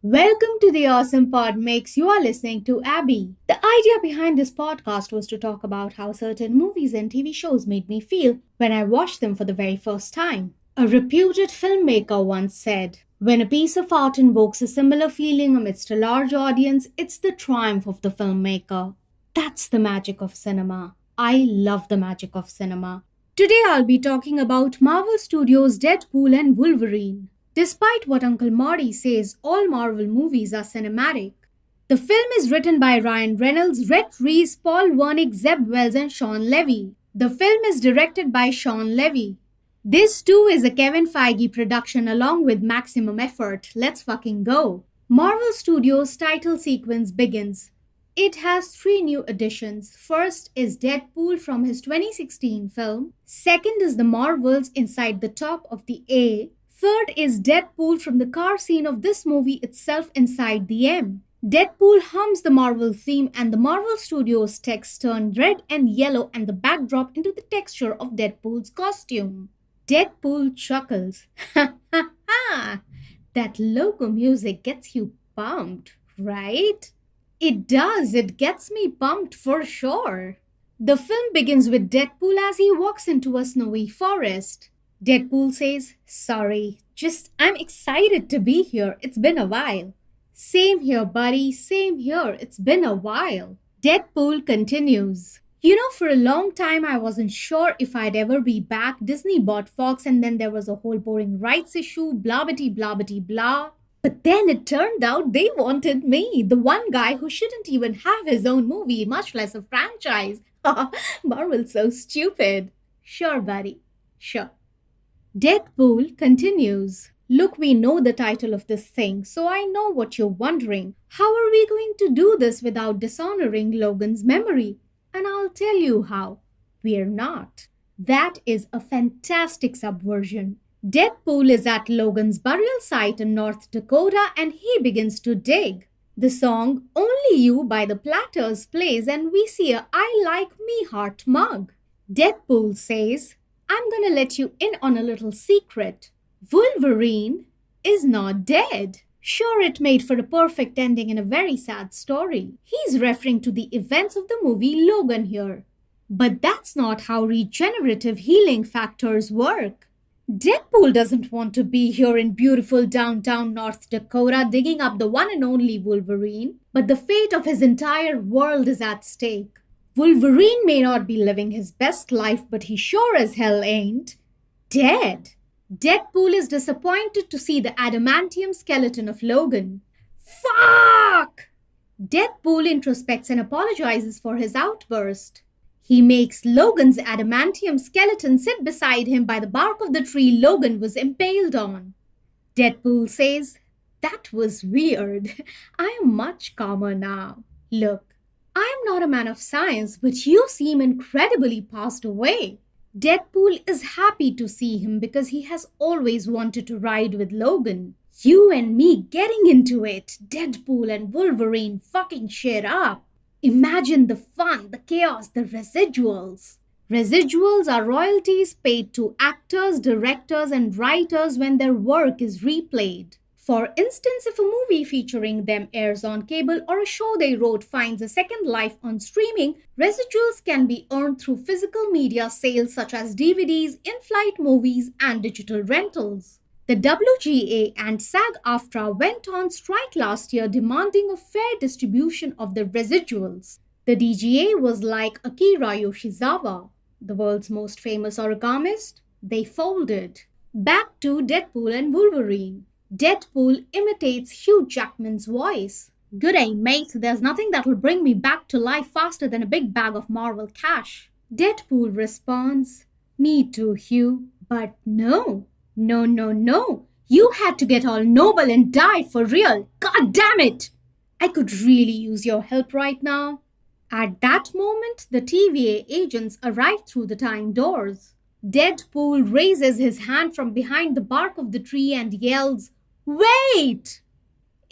Welcome to the Awesome Pod Mix. You are listening to Abby. The idea behind this podcast was to talk about how certain movies and TV shows made me feel when I watched them for the very first time. A reputed filmmaker once said, "When a piece of art invokes a similar feeling amidst a large audience, it's the triumph of the filmmaker." That's the magic of cinema. I love the magic of cinema. Today I'll be talking about Marvel Studios' Deadpool and Wolverine. Despite what Uncle Marty says, all Marvel movies are cinematic. The film is written by Ryan Reynolds, Rhett Reese, Paul Wernick, Zeb Wells, and Sean Levy. The film is directed by Sean Levy. This too is a Kevin Feige production along with Maximum Effort. Let's fucking go. Marvel Studios' title sequence begins. It has three new additions. First is Deadpool from his 2016 film. Second is the Marvels inside the top of the A. Third is Deadpool from the car scene of this movie itself inside the M. Deadpool hums the Marvel theme and the Marvel Studios text turn red and yellow and the backdrop into the texture of Deadpool's costume. Deadpool chuckles. Ha ha ha! That logo music gets you pumped, right? It does, it gets me pumped for sure. The film begins with Deadpool as he walks into a snowy forest. Deadpool says, "Sorry, I'm excited to be here. It's been a while." "Same here, buddy, same here. It's been a while." Deadpool continues. For a long time I wasn't sure if I'd ever be back. Disney bought Fox and then there was a whole boring rights issue, blah bitty blah bitty blah. But then it turned out they wanted me, the one guy who shouldn't even have his own movie, much less a franchise. Marvel's so stupid. Sure, buddy, sure. Deadpool continues. "Look, we know the title of this thing, so I know what you're wondering. How are we going to do this without dishonoring Logan's memory? And I'll tell you how. We're not." That is a fantastic subversion. Deadpool is at Logan's burial site in North Dakota and he begins to dig. The song "Only You" by the Platters plays and we see a "I Like Me" heart mug. Deadpool says, "I'm gonna let you in on a little secret. Wolverine is not dead." Sure, it made for a perfect ending in a very sad story. He's referring to the events of the movie Logan here. But that's not how regenerative healing factors work. Deadpool doesn't want to be here in beautiful downtown North Dakota digging up the one and only Wolverine, but the fate of his entire world is at stake. Wolverine may not be living his best life, but he sure as hell ain't dead. Deadpool is disappointed to see the adamantium skeleton of Logan. Fuck! Deadpool introspects and apologizes for his outburst. He makes Logan's adamantium skeleton sit beside him by the bark of the tree Logan was impaled on. Deadpool says, "That was weird. I am much calmer now. Look, I am not a man of science, but you seem incredibly passed away." Deadpool is happy to see him because he has always wanted to ride with Logan. You and me getting into it, Deadpool and Wolverine fucking shit up. Imagine the fun, the chaos, the residuals. Residuals are royalties paid to actors, directors, and writers when their work is replayed. For instance, if a movie featuring them airs on cable or a show they wrote finds a second life on streaming, residuals can be earned through physical media sales such as DVDs, in-flight movies, and digital rentals. The WGA and SAG-AFTRA went on strike last year demanding a fair distribution of the residuals. The DGA was like Akira Yoshizawa, the world's most famous origamist. They folded. Back to Deadpool and Wolverine. Deadpool imitates Hugh Jackman's voice. "Good mate. There's nothing that'll bring me back to life faster than a big bag of Marvel cash." Deadpool responds, "Me too, Hugh. But no. No, no, no. You had to get all noble and die for real. God damn it! I could really use your help right now." At that moment, the TVA agents arrive through the time doors. Deadpool raises his hand from behind the bark of the tree and yells, "Wait!"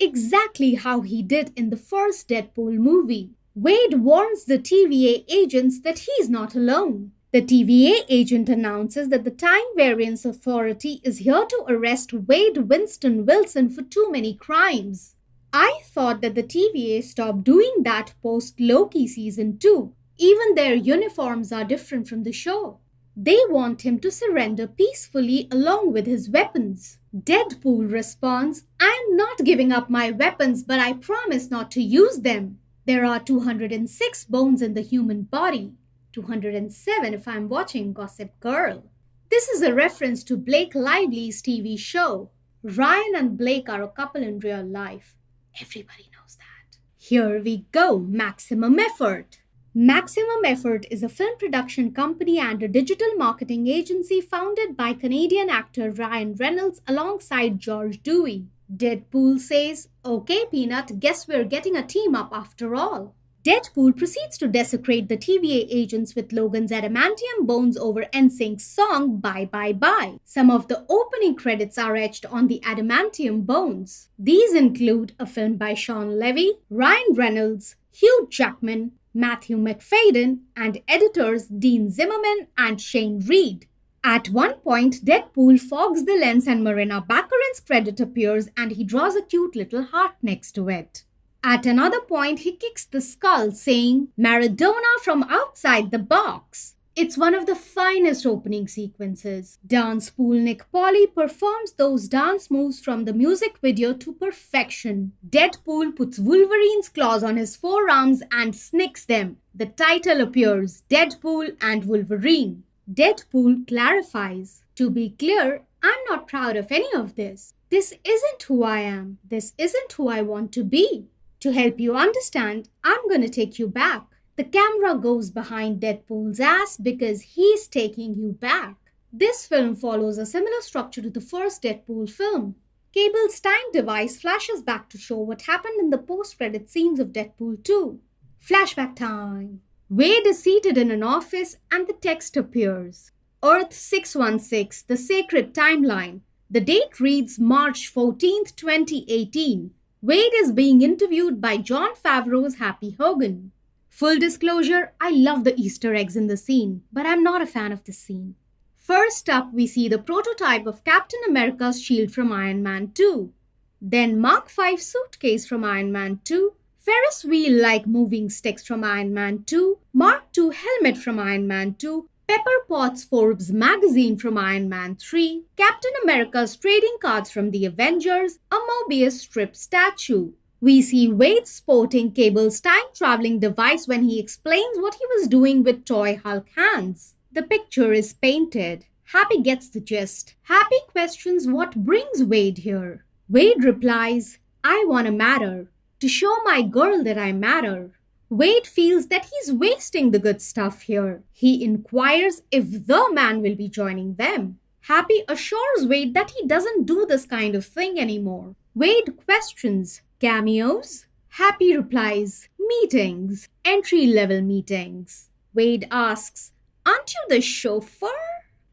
Exactly how he did in the first Deadpool movie. Wade warns the TVA agents that he's not alone. The TVA agent announces that the Time Variance Authority is here to arrest Wade Winston Wilson for too many crimes. I thought that the TVA stopped doing that post Loki season 2. Even their uniforms are different from the show. They want him to surrender peacefully along with his weapons. Deadpool responds, I'm not giving up my weapons, but I promise not to use them. There are 206 bones in the human body. 207 if I'm watching Gossip Girl. This is a reference to Blake Lively's TV show. Ryan and Blake are a couple in real life. Everybody knows that. Here we go, Maximum Effort. Maximum Effort is a film production company and a digital marketing agency founded by Canadian actor Ryan Reynolds alongside George Dewey. Deadpool says, Okay, Peanut, guess we're getting a team up after all. Deadpool proceeds to desecrate the TVA agents with Logan's Adamantium bones over NSYNC's song Bye Bye Bye. Some of the opening credits are etched on the Adamantium bones. These include a film by Sean Levy, Ryan Reynolds, Hugh Jackman, Matthew McFadden, and editors Dean Zimmerman and Shane Reed. At one point, Deadpool fogs the lens and Marina Baccarin's credit appears and he draws a cute little heart next to it. At another point, he kicks the skull, saying, Maradona from outside the box. It's one of the finest opening sequences. Dancepool Nick Polly performs those dance moves from the music video to perfection. Deadpool puts Wolverine's claws on his forearms and snicks them. The title appears, Deadpool and Wolverine. Deadpool clarifies, To be clear, I'm not proud of any of this. This isn't who I am. This isn't who I want to be. To help you understand, I'm going to take you back. The camera goes behind Deadpool's ass because he's taking you back. This film follows a similar structure to the first Deadpool film. Cable's time device flashes back to show what happened in the post-credit scenes of Deadpool 2. Flashback time. Wade is seated in an office and the text appears. Earth 616, the sacred timeline. The date reads March 14th, 2018. Wade is being interviewed by Jon Favreau's Happy Hogan. Full disclosure, I love the Easter eggs in the scene, but I'm not a fan of this scene. First up, we see the prototype of Captain America's shield from Iron Man 2. Then Mark V suitcase from Iron Man 2, Ferris wheel-like moving sticks from Iron Man 2, Mark II helmet from Iron Man 2, Pepper Potts Forbes magazine from Iron Man 3, Captain America's trading cards from the Avengers, a Mobius strip statue. We see Wade sporting Cable's time-traveling device when he explains what he was doing with toy Hulk hands. The picture is painted. Happy gets the gist. Happy questions what brings Wade here. Wade replies, I wanna matter. To show my girl that I matter. Wade feels that he's wasting the good stuff here. He inquires if the man will be joining them. Happy assures Wade that he doesn't do this kind of thing anymore. Wade questions, cameos? Happy replies, meetings, entry-level meetings. Wade asks, aren't you the chauffeur?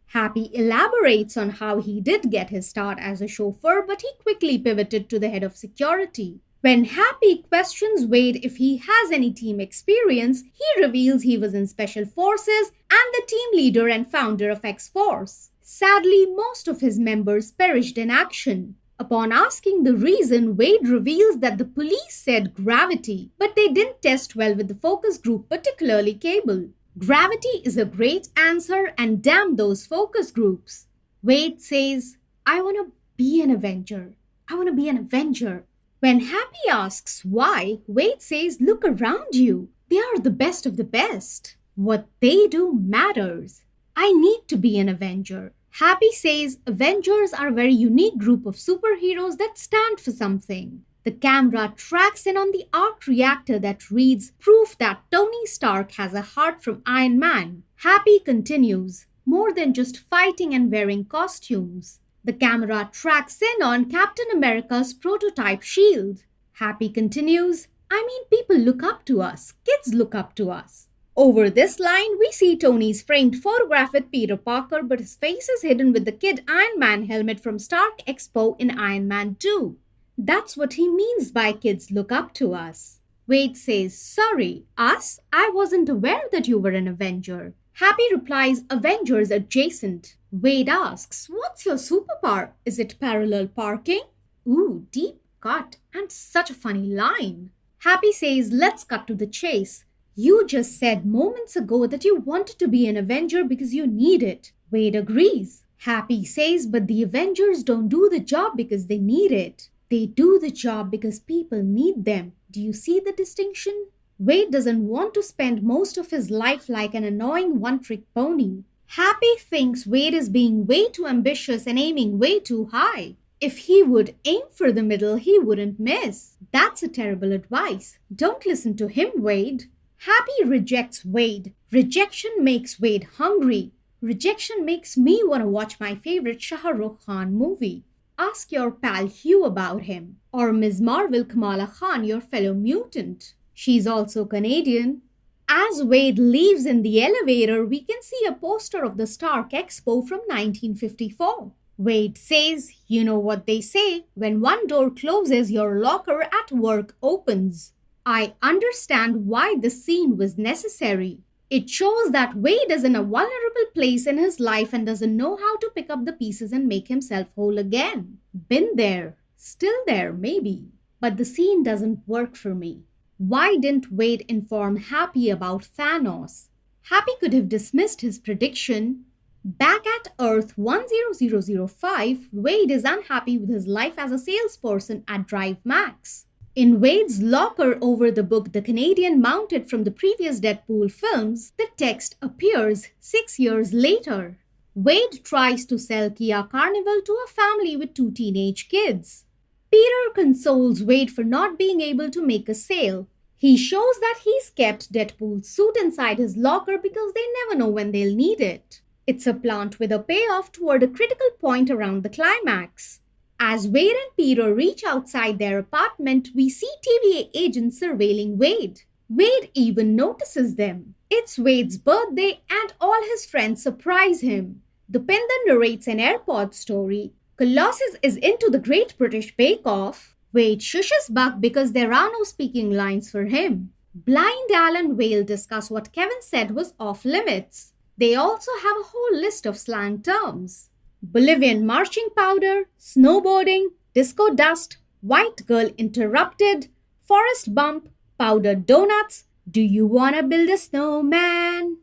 Happy elaborates on how he did get his start as a chauffeur, but he quickly pivoted to the head of security. When Happy questions Wade if he has any team experience, he reveals he was in Special Forces and the team leader and founder of X-Force. Sadly, most of his members perished in action. Upon asking the reason, Wade reveals that the police said gravity, but they didn't test well with the focus group, particularly Cable. Gravity is a great answer and damn those focus groups. Wade says, I want to be an Avenger. I want to be an Avenger. When Happy asks why, Wade says, look around you. They are the best of the best. What they do matters. I need to be an Avenger. Happy says Avengers are a very unique group of superheroes that stand for something. The camera tracks in on the arc reactor that reads, proof that Tony Stark has a heart from Iron Man. Happy continues, more than just fighting and wearing costumes. The camera tracks in on Captain America's prototype shield. Happy continues, I mean, people look up to us. Kids look up to us. Over this line, we see Tony's framed photograph with Peter Parker, but his face is hidden with the Kid Iron Man helmet from Stark Expo in Iron Man 2. That's what he means by kids look up to us. Wade says, sorry, us? I wasn't aware that you were an Avenger. Happy replies, Avengers adjacent. Wade asks, what's your superpower? Is it parallel parking? Ooh, deep cut and such a funny line. Happy says, let's cut to the chase. You just said moments ago that you wanted to be an Avenger because you need it. Wade agrees. Happy says, but the Avengers don't do the job because they need it. They do the job because people need them. Do you see the distinction? Wade doesn't want to spend most of his life like an annoying one-trick pony. Happy thinks Wade is being way too ambitious and aiming way too high. If he would aim for the middle, he wouldn't miss. That's a terrible advice. Don't listen to him, Wade. Happy rejects Wade. Rejection makes Wade hungry. Rejection makes me want to watch my favorite Shah Rukh Khan movie. Ask your pal Hugh about him. Or Ms. Marvel Kamala Khan, your fellow mutant. She's also Canadian. As Wade leaves in the elevator, we can see a poster of the Stark Expo from 1954. Wade says, you know what they say, when one door closes, your locker at work opens. I understand why the scene was necessary. It shows that Wade is in a vulnerable place in his life and doesn't know how to pick up the pieces and make himself whole again. Been there. Still there, maybe. But the scene doesn't work for me. Why didn't Wade inform Happy about Thanos? Happy could have dismissed his prediction. Back at Earth 10005, Wade is unhappy with his life as a salesperson at Drive Max. In Wade's locker over the book The Canadian mounted from the previous Deadpool films, the text appears 6 years later. Wade tries to sell Kia Carnival to a family with 2 teenage kids. Peter consoles Wade for not being able to make a sale. He shows that he's kept Deadpool's suit inside his locker because they never know when they'll need it. It's a plant with a payoff toward a critical point around the climax. As Wade and Peter reach outside their apartment, we see TVA agents surveilling Wade. Wade even notices them. It's Wade's birthday and all his friends surprise him. The pen then narrates an airport story. Colossus is into the Great British Bake Off. Wade shushes Buck because there are no speaking lines for him. Blind Al and Whale discuss what Kevin said was off limits. They also have a whole list of slang terms. Bolivian marching powder, snowboarding, disco dust, white girl interrupted, forest bump, powdered donuts, do you wanna build a snowman?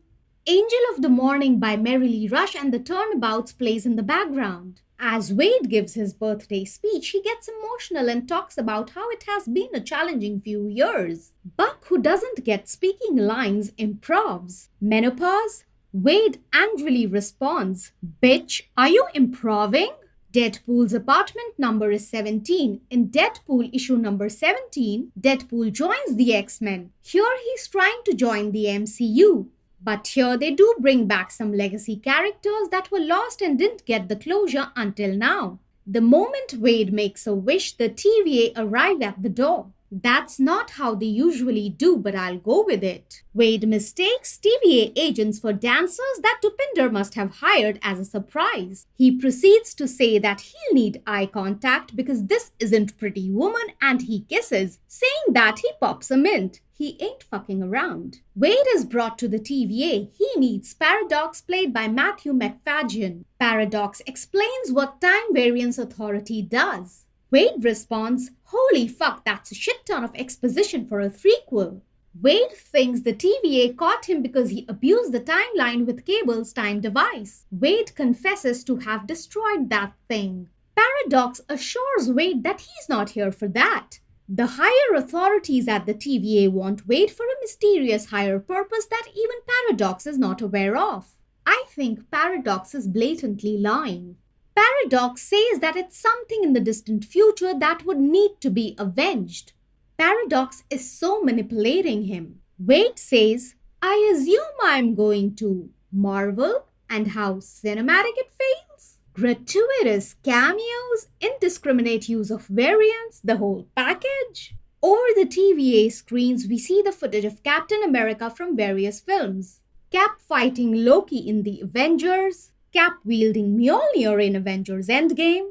Angel of the Morning by Merrily Rush and the Turnabouts plays in the background. As Wade gives his birthday speech, he gets emotional and talks about how it has been a challenging few years. Buck, who doesn't get speaking lines, improvs. Menopause? Wade angrily responds, bitch, are you improving? Deadpool's apartment number is 17. In Deadpool issue number 17, Deadpool joins the X-Men. Here he's trying to join the MCU. But here they do bring back some legacy characters that were lost and didn't get the closure until now. The moment Wade makes a wish, the TVA arrive at the door. That's not how they usually do, but I'll go with it. Wade mistakes TVA agents for dancers that Tupinder must have hired as a surprise. He proceeds to say that he'll need eye contact because this isn't Pretty Woman and he kisses. Saying that, he pops a mint. He ain't fucking around. Wade is brought to the TVA. He meets Paradox, played by Matthew McFadden. Paradox explains what Time Variance Authority does. Wade responds, holy fuck, that's a shit ton of exposition for a threequel. Wade thinks the TVA caught him because he abused the timeline with Cable's time device. Wade confesses to have destroyed that thing. Paradox assures Wade that he's not here for that. The higher authorities at the TVA want Wade for a mysterious higher purpose that even Paradox is not aware of. I think Paradox is blatantly lying. Paradox says that it's something in the distant future that would need to be avenged. Paradox is so manipulating him. Wade says, I assume I'm going to Marvel and how cinematic it fails. Gratuitous cameos, indiscriminate use of variants, the whole package. Over the TVA screens, we see the footage of Captain America from various films. Cap fighting Loki in the Avengers. Cap wielding Mjolnir in Avengers Endgame.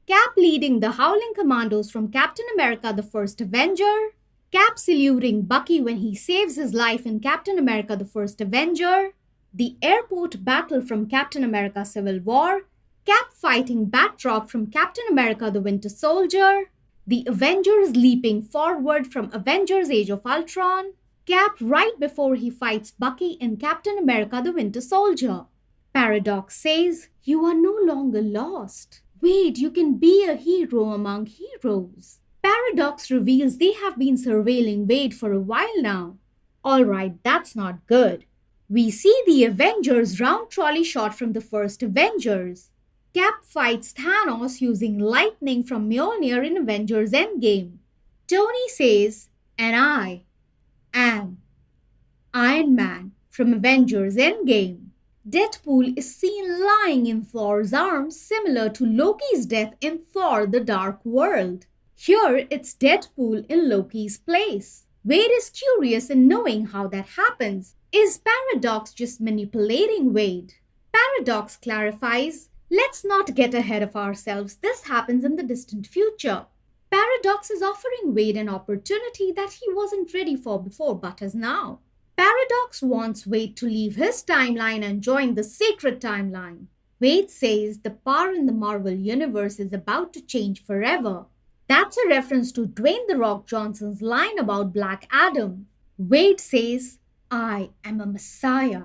Cap leading the Howling Commandos from Captain America the First Avenger. Cap saluting Bucky when he saves his life in Captain America the First Avenger. The airport battle from Captain America Civil War. Cap fighting Batroc from Captain America the Winter Soldier. The Avengers leaping forward from Avengers Age of Ultron. Cap right before he fights Bucky in Captain America the Winter Soldier. Paradox says, "You are no longer lost. Wait, you can be a hero among heroes." Paradox reveals they have been surveilling Wade for a while now. Alright, that's not good. We see the Avengers round trolley shot from the first Avengers. Cap fights Thanos using lightning from Mjolnir in Avengers Endgame. Tony says, "And I am Iron Man" from Avengers Endgame. Deadpool is seen lying in Thor's arms, similar to Loki's death in Thor: The Dark World. Here, it's Deadpool in Loki's place. Wade is curious in knowing how that happens. Is Paradox just manipulating Wade? Paradox clarifies, "Let's not get ahead of ourselves. This happens in the distant future." Paradox is offering Wade an opportunity that he wasn't ready for before but is now. Paradox wants Wade to leave his timeline and join the sacred timeline. Wade says the power in the Marvel Universe is about to change forever. That's a reference to Dwayne "The Rock" Johnson's line about Black Adam. Wade says, "I am a messiah.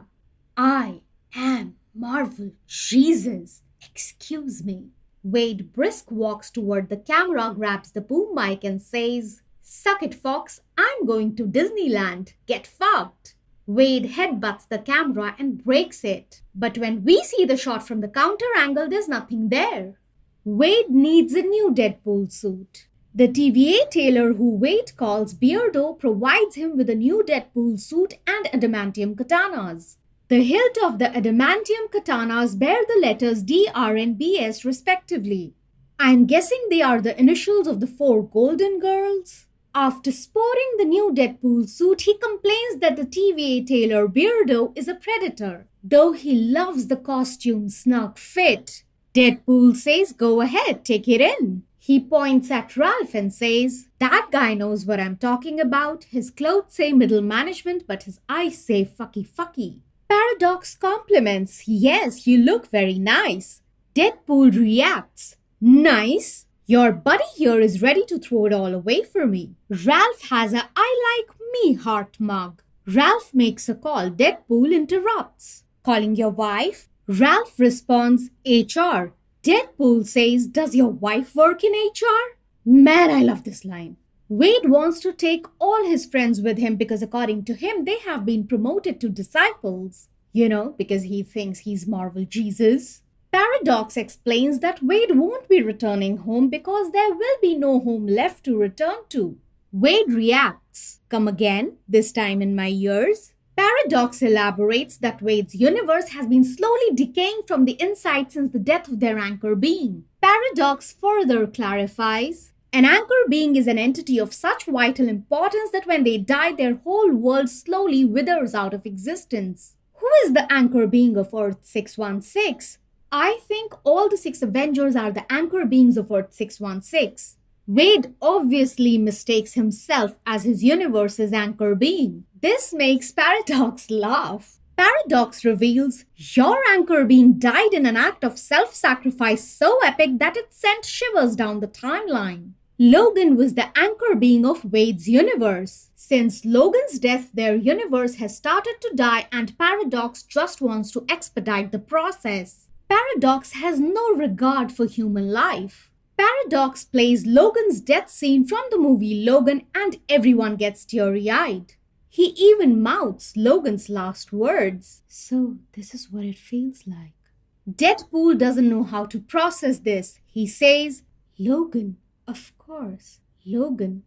I am Marvel Jesus. Excuse me." Wade brisk walks toward the camera, grabs the boom mic and says, "Suck it, Fox. I'm going to Disneyland. Get fucked." Wade headbutts the camera and breaks it. But when we see the shot from the counter angle, there's nothing there. Wade needs a new Deadpool suit. The TVA tailor, who Wade calls Beardo, provides him with a new Deadpool suit and adamantium katanas. The hilt of the adamantium katanas bear the letters D, R, and BS respectively. I'm guessing they are the initials of the 4 Golden Girls. After sporting the new Deadpool suit, he complains that the TVA tailor Beardo is a predator, though he loves the costume's snug fit. Deadpool says, "Go ahead, take it in." He points at Ralph and says, "That guy knows what I'm talking about. His clothes say middle management, but his eyes say fucky fucky." Paradox compliments, "Yes, you look very nice." Deadpool reacts, "Nice? Your buddy here is ready to throw it all away for me." Ralph has a "I like me" heart mug. Ralph makes a call. Deadpool interrupts. "Calling your wife?" Ralph responds, "HR." Deadpool says, "Does your wife work in HR?" Man, I love this line. Wade wants to take all his friends with him because according to him, they have been promoted to disciples. Because he thinks he's Marvel Jesus. Paradox explains that Wade won't be returning home because there will be no home left to return to. Wade reacts, "Come again, this time in my ears." Paradox elaborates that Wade's universe has been slowly decaying from the inside since the death of their anchor being. Paradox further clarifies, "An anchor being is an entity of such vital importance that when they die, their whole world slowly withers out of existence." Who is the anchor being of Earth 616? I think all the 6 Avengers are the anchor beings of Earth 616. Wade obviously mistakes himself as his universe's anchor being. This makes Paradox laugh. Paradox reveals, "Your anchor being died in an act of self-sacrifice so epic that it sent shivers down the timeline." Logan was the anchor being of Wade's universe. Since Logan's death, their universe has started to die and Paradox just wants to expedite the process. Paradox has no regard for human life. Paradox plays Logan's death scene from the movie Logan and everyone gets teary-eyed. He even mouths Logan's last words. "So, this is what it feels like." Deadpool doesn't know how to process this. He says, "Logan, of course, Logan."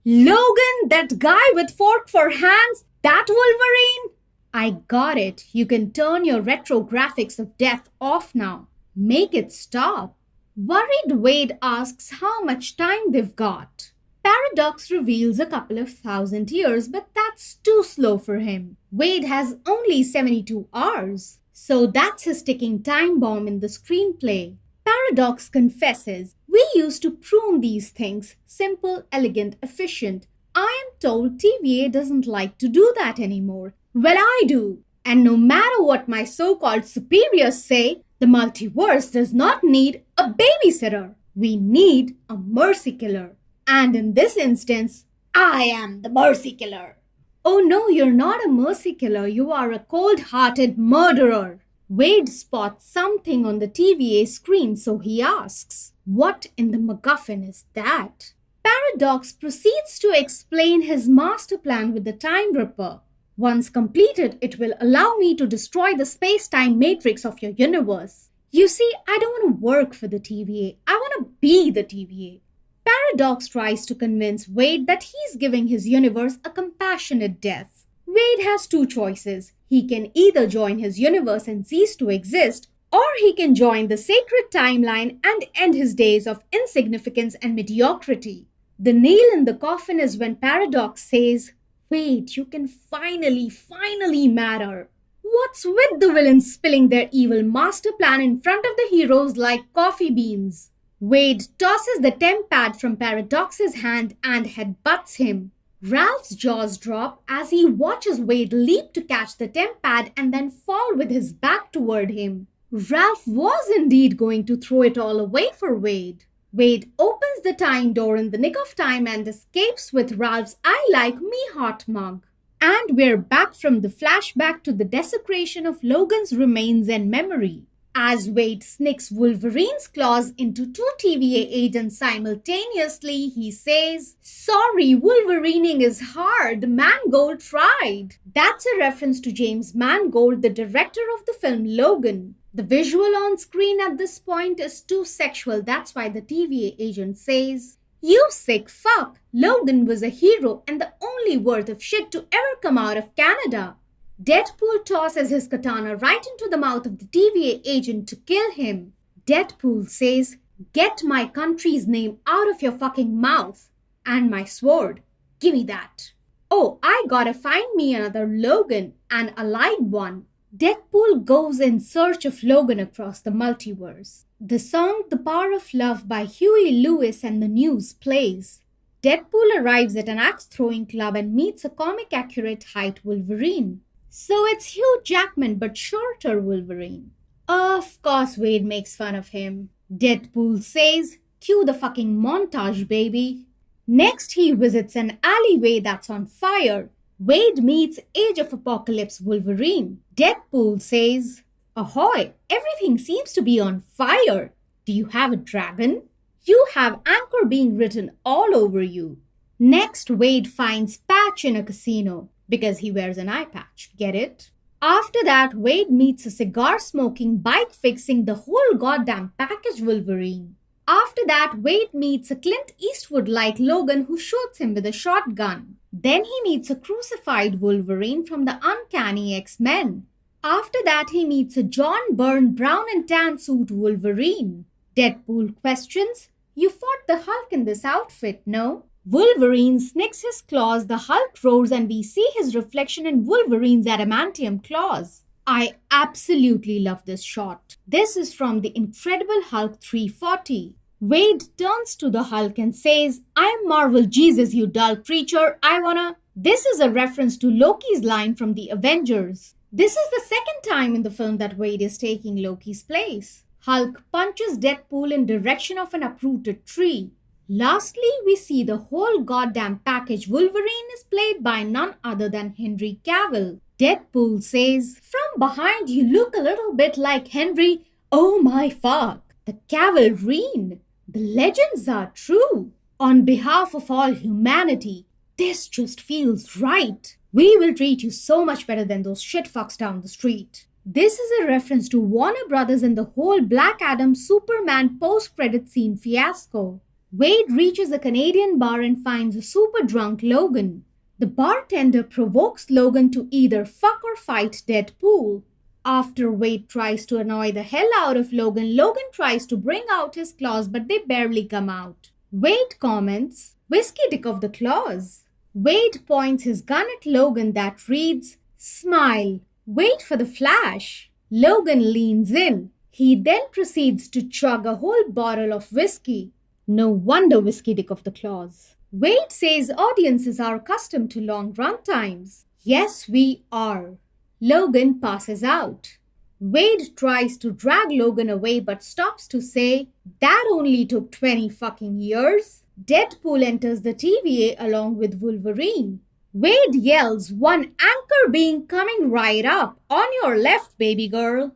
Logan, that guy with fork for hands? That Wolverine? I got it. You can turn your retro graphics of death off now. Make it stop. Worried Wade asks how much time they've got. Paradox reveals a couple of 1,000 years, but that's too slow for him. Wade has only 72 hours. So that's his ticking time bomb in the screenplay. Paradox confesses, "We used to prune these things. Simple, elegant, efficient. I am told TVA doesn't like to do that anymore. Well, I do. And no matter what my so-called superiors say, the multiverse does not need a babysitter. We need a mercy killer." And in this instance, I am the mercy killer. Oh no, you're not a mercy killer. You are a cold-hearted murderer. Wade spots something on the TVA screen, so he asks, "What in the MacGuffin is that?" Paradox proceeds to explain his master plan with the Time Ripper. Once completed, it will allow me to destroy the space-time matrix of your universe. You see, I don't want to work for the TVA. I want to be the TVA. Paradox tries to convince Wade that he's giving his universe a compassionate death. Wade has two choices. He can either join his universe and cease to exist, or he can join the sacred timeline and end his days of insignificance and mediocrity. The nail in the coffin is when Paradox says, "Wait, you can finally matter." What's with the villains spilling their evil master plan in front of the heroes like coffee beans? Wade tosses the temp pad from Paradox's hand and headbutts him. Ralph's jaws drop as he watches Wade leap to catch the temp pad and then fall with his back toward him. Ralph was indeed going to throw it all away for Wade. Wade opens the time door in the nick of time and escapes with Ralph's "I like me" hot mug. And we're back from the flashback to the desecration of Logan's remains and memory. As Wade snicks Wolverine's claws into two TVA agents simultaneously, he says, "Sorry, Wolverining is hard. Mangold tried." That's a reference to James Mangold, the director of the film Logan. The visual on screen at this point is too sexual. That's why the TVA agent says, "You sick fuck. Logan was a hero and the only worth of shit to ever come out of Canada." Deadpool tosses his katana right into the mouth of the TVA agent to kill him. Deadpool says, "Get my country's name out of your fucking mouth. And my sword. Gimme that. Oh, I gotta find me another Logan, an allied one." Deadpool goes in search of Logan across the multiverse. The song "The Power of Love" by Huey Lewis and the News plays. Deadpool arrives at an axe-throwing club and meets a comic-accurate height Wolverine. So it's Hugh Jackman but shorter Wolverine. Of course Wade makes fun of him. Deadpool says, "Cue the fucking montage, baby." Next he visits an alleyway that's on fire. Wade meets Age of Apocalypse Wolverine. Deadpool says, "Ahoy, everything seems to be on fire. Do you have a dragon? You have Anchor being written all over you." Next, Wade finds Patch in a casino because he wears an eye patch. Get it? After that, Wade meets a cigar-smoking, bike-fixing, the whole goddamn package Wolverine. After that, Wade meets a Clint Eastwood-like Logan who shoots him with a shotgun. Then he meets a crucified Wolverine from the Uncanny X-Men. After that, he meets a John Byrne brown and tan suit Wolverine. Deadpool questions, "You fought the Hulk in this outfit, no?" Wolverine snicks his claws, the Hulk roars, and we see his reflection in Wolverine's adamantium claws. I absolutely love this shot. This is from the Incredible Hulk 340. Wade turns to the Hulk and says, "I'm Marvel Jesus, you dull creature. I wanna..." This is a reference to Loki's line from the Avengers. This is the second time in the film that Wade is taking Loki's place. Hulk punches Deadpool in direction of an uprooted tree. Lastly, we see the whole goddamn package. Wolverine is played by none other than Henry Cavill. Deadpool says, "From behind you look a little bit like Henry. Oh my fuck. The Cavalrine. The legends are true. On behalf of all humanity, this just feels right. We will treat you so much better than those shit fucks down the street." This is a reference to Warner Brothers and the whole Black Adam Superman post-credit scene fiasco. Wade reaches a Canadian bar and finds a super drunk Logan. The bartender provokes Logan to either fuck or fight Deadpool. After Wade tries to annoy the hell out of Logan, Logan tries to bring out his claws but they barely come out. Wade comments, "Whiskey dick of the claws." Wade points his gun at Logan that reads, "Smile. Wait for the flash." Logan leans in. He then proceeds to chug a whole bottle of whiskey. No wonder whiskey dick of the claws. Wade says audiences are accustomed to long run times. Yes, we are. Logan passes out. Wade tries to drag Logan away but stops to say, "That only took 20 fucking years." Deadpool enters the TVA along with Wolverine. Wade yells, "One anchor beam coming right up. On your left, baby girl."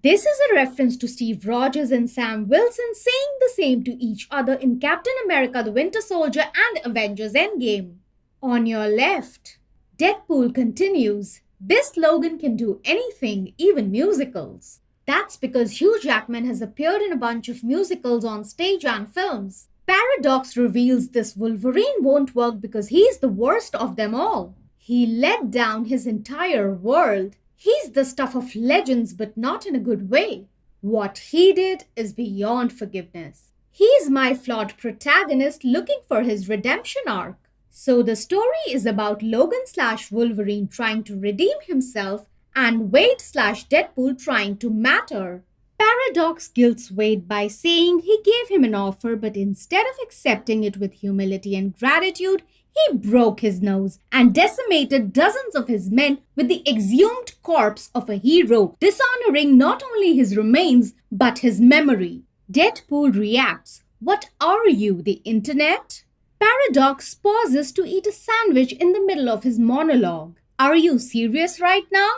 This is a reference to Steve Rogers and Sam Wilson saying the same to each other in Captain America the Winter Soldier and Avengers Endgame. On your left. Deadpool continues, "This Logan can do anything, even musicals." That's because Hugh Jackman has appeared in a bunch of musicals on stage and films. Paradox reveals this Wolverine won't work because he's the worst of them all. He let down his entire world. He's the stuff of legends, but not in a good way. What he did is beyond forgiveness. He's my flawed protagonist looking for his redemption arc. So the story is about Logan/Wolverine trying to redeem himself and Wade/Deadpool trying to matter. Paradox guilts Wade by saying he gave him an offer, but instead of accepting it with humility and gratitude, he broke his nose and decimated dozens of his men with the exhumed corpse of a hero, dishonoring not only his remains but his memory. Deadpool reacts, "What are you, the internet?" Paradox pauses to eat a sandwich in the middle of his monologue. "Are you serious right now?"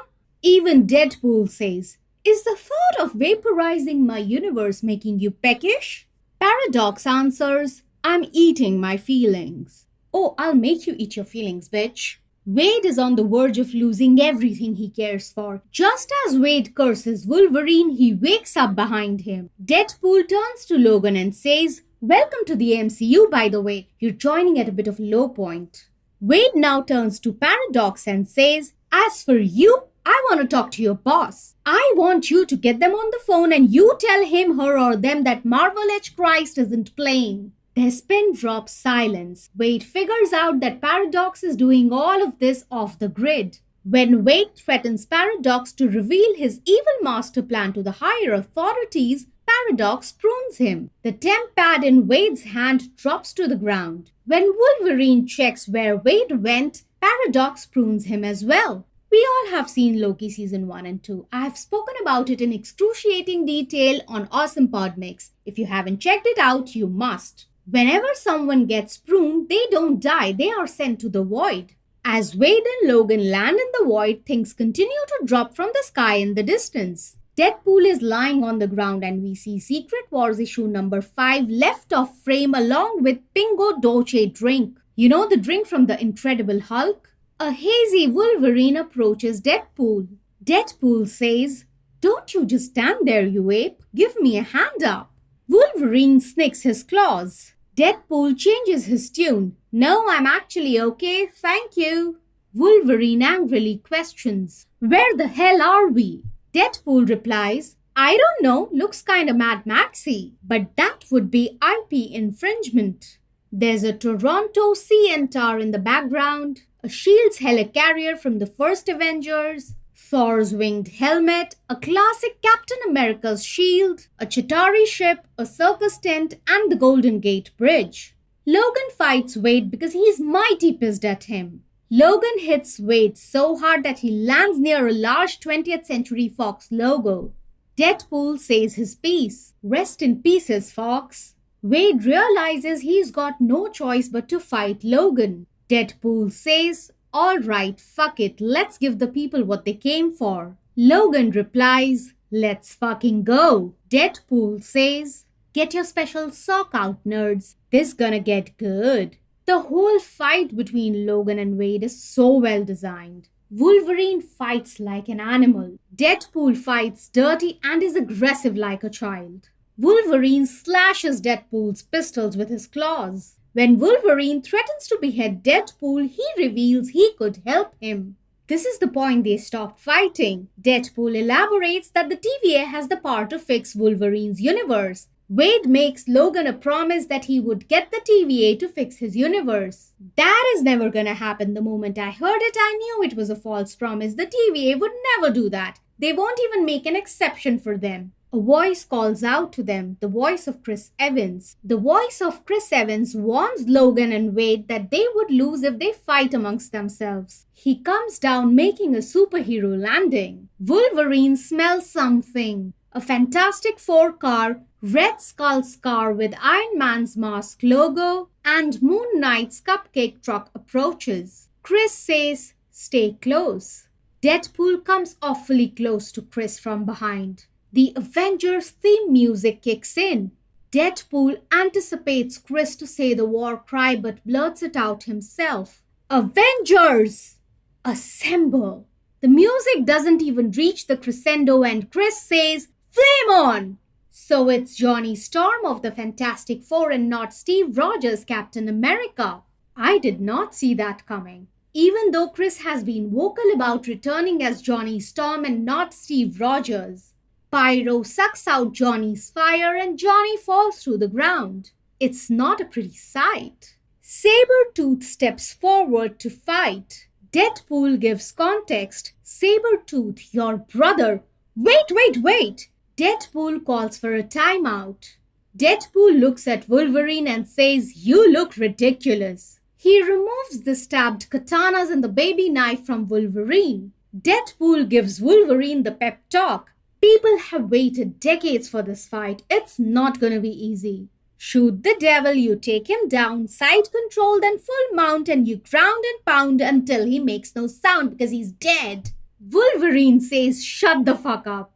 Even Deadpool says, "Is the thought of vaporizing my universe making you peckish?" Paradox answers, "I'm eating my feelings." "Oh, I'll make you eat your feelings, bitch." Wade is on the verge of losing everything he cares for. Just as Wade curses Wolverine, he wakes up behind him. Deadpool turns to Logan and says, "Welcome to the MCU, by the way. You're joining at a bit of a low point." Wade now turns to Paradox and says, "As for you, I want to talk to your boss. I want you to get them on the phone and you tell him, her, or them that Marvel H. Christ isn't playing." There's pin drop silence. Wade figures out that Paradox is doing all of this off the grid. When Wade threatens Paradox to reveal his evil master plan to the higher authorities, Paradox prunes him. The temp pad in Wade's hand drops to the ground. When Wolverine checks where Wade went, Paradox prunes him as well. We all have seen Loki season 1 and 2. I have spoken about it in excruciating detail on Awesome Podmix. If you haven't checked it out, you must. Whenever someone gets pruned, they don't die, they are sent to the void. As Wade and Logan land in the void, things continue to drop from the sky in the distance. Deadpool is lying on the ground and we see Secret Wars issue number 5 left off frame along with Pingo Dolce drink. You know, the drink from the Incredible Hulk? A hazy Wolverine approaches Deadpool. Deadpool says, "Don't you just stand there, you ape. Give me a hand up." Wolverine snicks his claws. Deadpool changes his tune. "No, I'm actually okay, thank you." Wolverine angrily questions, "Where the hell are we?" Deadpool replies, "I don't know, looks kinda Mad Maxy, but that would be IP infringement." There's a Toronto Centaur in the background, a Shield's helicarrier from the first Avengers, Thor's winged helmet, a classic Captain America's shield, a Chitauri ship, a circus tent, and the Golden Gate Bridge. Logan fights Wade because he's mighty pissed at him. Logan hits Wade so hard that he lands near a large 20th Century Fox logo. Deadpool says his piece. "Rest in pieces, Fox." Wade realizes he's got no choice but to fight Logan. Deadpool says, "All right, fuck it, let's give the people what they came for." Logan replies, "Let's fucking go." Deadpool says, "Get your special sock out, nerds. This gonna get good." The whole fight between Logan and Wade is so well designed. Wolverine fights like an animal. Deadpool fights dirty and is aggressive like a child. Wolverine slashes Deadpool's pistols with his claws. When Wolverine threatens to behead Deadpool, he reveals he could help him. This is the point they stopped fighting. Deadpool elaborates that the TVA has the power to fix Wolverine's universe. Wade makes Logan a promise that he would get the TVA to fix his universe. That is never gonna happen. The moment I heard it, I knew it was a false promise. The TVA would never do that. They won't even make an exception for them. A voice calls out to them, the voice of Chris Evans. The voice of Chris Evans warns Logan and Wade that they would lose if they fight amongst themselves. He comes down making a superhero landing. Wolverine smells something. A Fantastic Four car, Red Skull's car with Iron Man's mask logo, and Moon Knight's cupcake truck approaches. Chris says, "Stay close." Deadpool comes awfully close to Chris from behind. The Avengers theme music kicks in. Deadpool anticipates Chris to say the war cry but blurts it out himself. "Avengers! Assemble!" The music doesn't even reach the crescendo and Chris says, "Flame on!" So it's Johnny Storm of the Fantastic Four and not Steve Rogers, Captain America. I did not see that coming. Even though Chris has been vocal about returning as Johnny Storm and not Steve Rogers. Pyro sucks out Johnny's fire and Johnny falls to the ground. It's not a pretty sight. Sabertooth steps forward to fight. Deadpool gives context. "Sabertooth, your brother." Wait! Deadpool calls for a timeout. Deadpool looks at Wolverine and says, "You look ridiculous." He removes the stabbed katanas and the baby knife from Wolverine. Deadpool gives Wolverine the pep talk. "People have waited decades for this fight. It's not gonna be easy. Shoot the devil, you take him down, side control, then full mount, and you ground and pound until he makes no sound because he's dead." Wolverine says, "Shut the fuck up."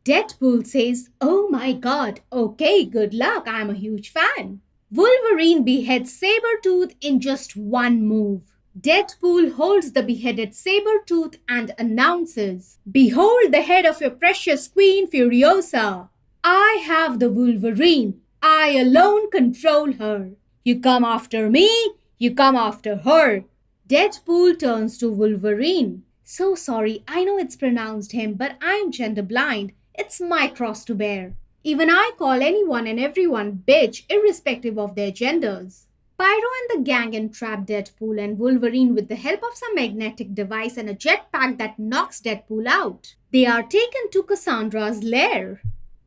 Deadpool says, "Oh my god, okay, good luck, I'm a huge fan." Wolverine beheads Sabertooth in just one move. Deadpool holds the beheaded Sabertooth and announces, "Behold the head of your precious Queen Furiosa. I have the Wolverine. I alone control her. You come after me, you come after her." Deadpool turns to Wolverine. "So sorry, I know it's pronounced him, but I'm gender blind. It's my cross to bear. Even I call anyone and everyone bitch, irrespective of their genders." Pyro and the gang entrap Deadpool and Wolverine with the help of some magnetic device and a jetpack that knocks Deadpool out. They are taken to Cassandra's lair.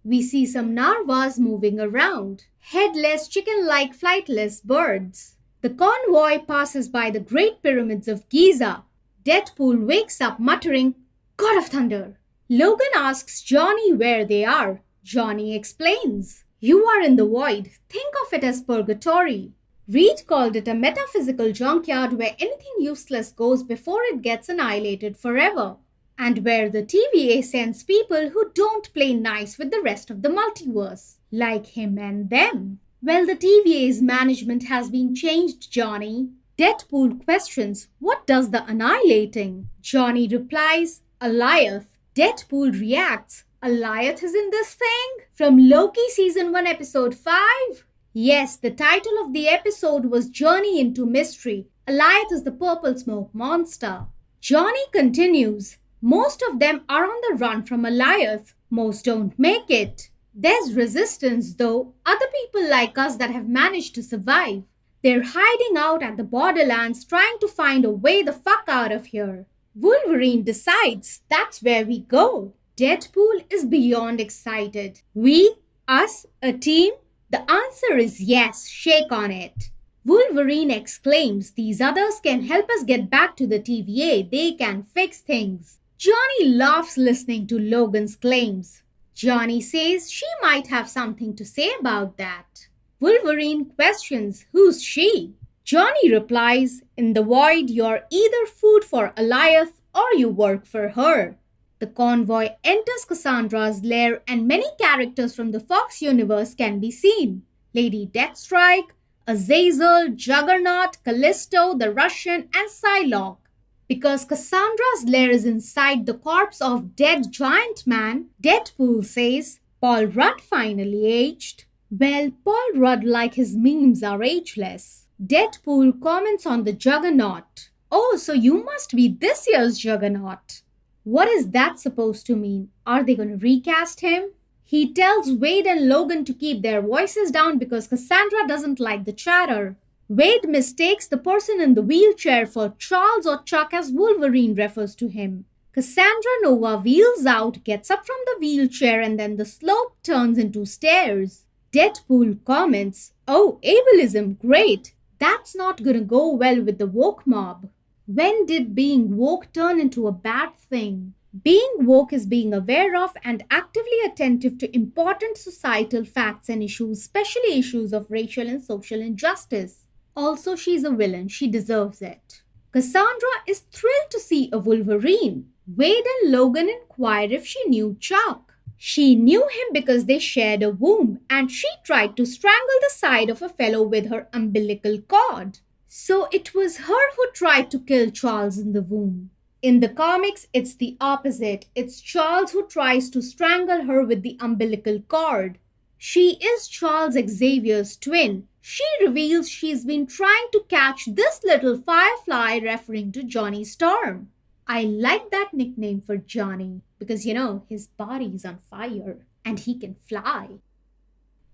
We see some narwhals moving around. Headless, chicken-like, flightless birds. The convoy passes by the Great Pyramids of Giza. Deadpool wakes up muttering, "God of Thunder." Logan asks Johnny where they are. Johnny explains, "You are in the void. Think of it as purgatory." Reed called it a metaphysical junkyard where anything useless goes before it gets annihilated forever, and where the TVA sends people who don't play nice with the rest of the multiverse, like him and them. "Well, the TVA's management has been changed, Johnny." Deadpool questions, "What does the annihilating?" Johnny replies, "Goliath." Deadpool reacts, "Goliath is in this thing? From Loki Season 1 Episode 5? Yes, the title of the episode was Journey into Mystery. Goliath is the purple smoke monster." Johnny continues, "Most of them are on the run from Goliath. Most don't make it. There's resistance though, other people like us that have managed to survive. They're hiding out at the borderlands trying to find a way the fuck out of here." Wolverine decides that's where we go. Deadpool is beyond excited. "We? Us? A team?" The answer is yes, shake on it. Wolverine exclaims, "These others can help us get back to the TVA. They can fix things." Johnny laughs listening to Logan's claims. Johnny says she might have something to say about that. Wolverine questions, "Who's she?" Johnny replies, "In the void, you're either food for Goliath or you work for her." The convoy enters Cassandra's lair and many characters from the Fox universe can be seen. Lady Deathstrike, Azazel, Juggernaut, Callisto, the Russian, and Psylocke. Because Cassandra's lair is inside the corpse of dead giant man, Deadpool says, "Paul Rudd finally aged." Well, Paul Rudd, like his memes, are ageless. Deadpool comments on the Juggernaut. "Oh, so you must be this year's Juggernaut." What is that supposed to mean? Are they going to recast him? He tells Wade and Logan to keep their voices down because Cassandra doesn't like the chatter. Wade mistakes the person in the wheelchair for Charles or Chuck as Wolverine refers to him. Cassandra Nova wheels out, gets up from the wheelchair, and then the slope turns into stairs. Deadpool comments, "Oh, ableism, great. That's not gonna go well with the woke mob." When did being woke turn into a bad thing? Being woke is being aware of and actively attentive to important societal facts and issues, especially issues of racial and social injustice. Also, she's a villain. She deserves it. Cassandra is thrilled to see a Wolverine. Wade and Logan inquire if she knew Chuck. She knew him because they shared a womb, and she tried to strangle the side of a fellow with her umbilical cord. So it was her who tried to kill Charles in the womb. In the comics, it's the opposite. It's Charles who tries to strangle her with the umbilical cord. She is Charles Xavier's twin. She reveals she's been trying to catch this little firefly, referring to Johnny Storm. I like that nickname for Johnny because, his body's on fire and he can fly.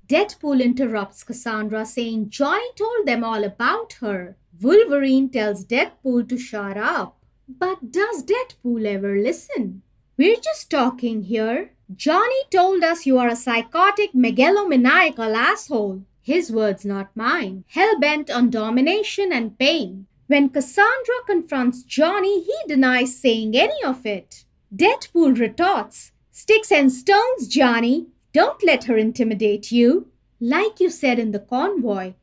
Deadpool interrupts Cassandra saying Johnny told them all about her. Wolverine tells Deadpool to shut up. But does Deadpool ever listen? We're just talking here. Johnny told us you are a psychotic, megalomaniacal asshole. His words, not mine. Hell-bent on domination and pain. When Cassandra confronts Johnny, he denies saying any of it. Deadpool retorts, "Sticks and stones, Johnny. Don't let her intimidate you." Like you said in the convoy.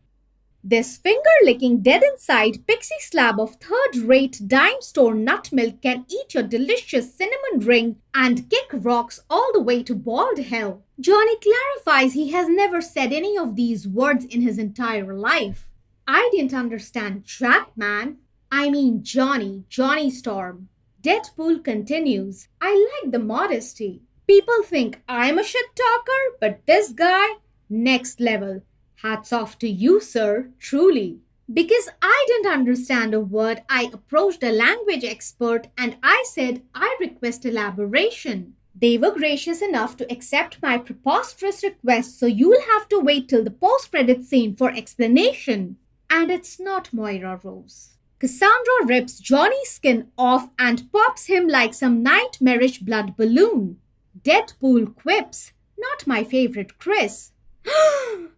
This finger-licking, dead-inside pixie slab of third-rate dime store nut milk can eat your delicious cinnamon ring and kick rocks all the way to bald hell. Johnny clarifies he has never said any of these words in his entire life. I didn't understand Jack, man. I mean Johnny Storm. Deadpool continues, "I like the modesty. People think I'm a shit talker, but this guy, next level. Hats off to you, sir, truly." Because I didn't understand a word, I approached a language expert and I said I request elaboration. They were gracious enough to accept my preposterous request, so you'll have to wait till the post-credit scene for explanation. And it's not Moira Rose. Cassandra rips Johnny's skin off and pops him like some nightmarish blood balloon. Deadpool quips, "Not my favorite Chris."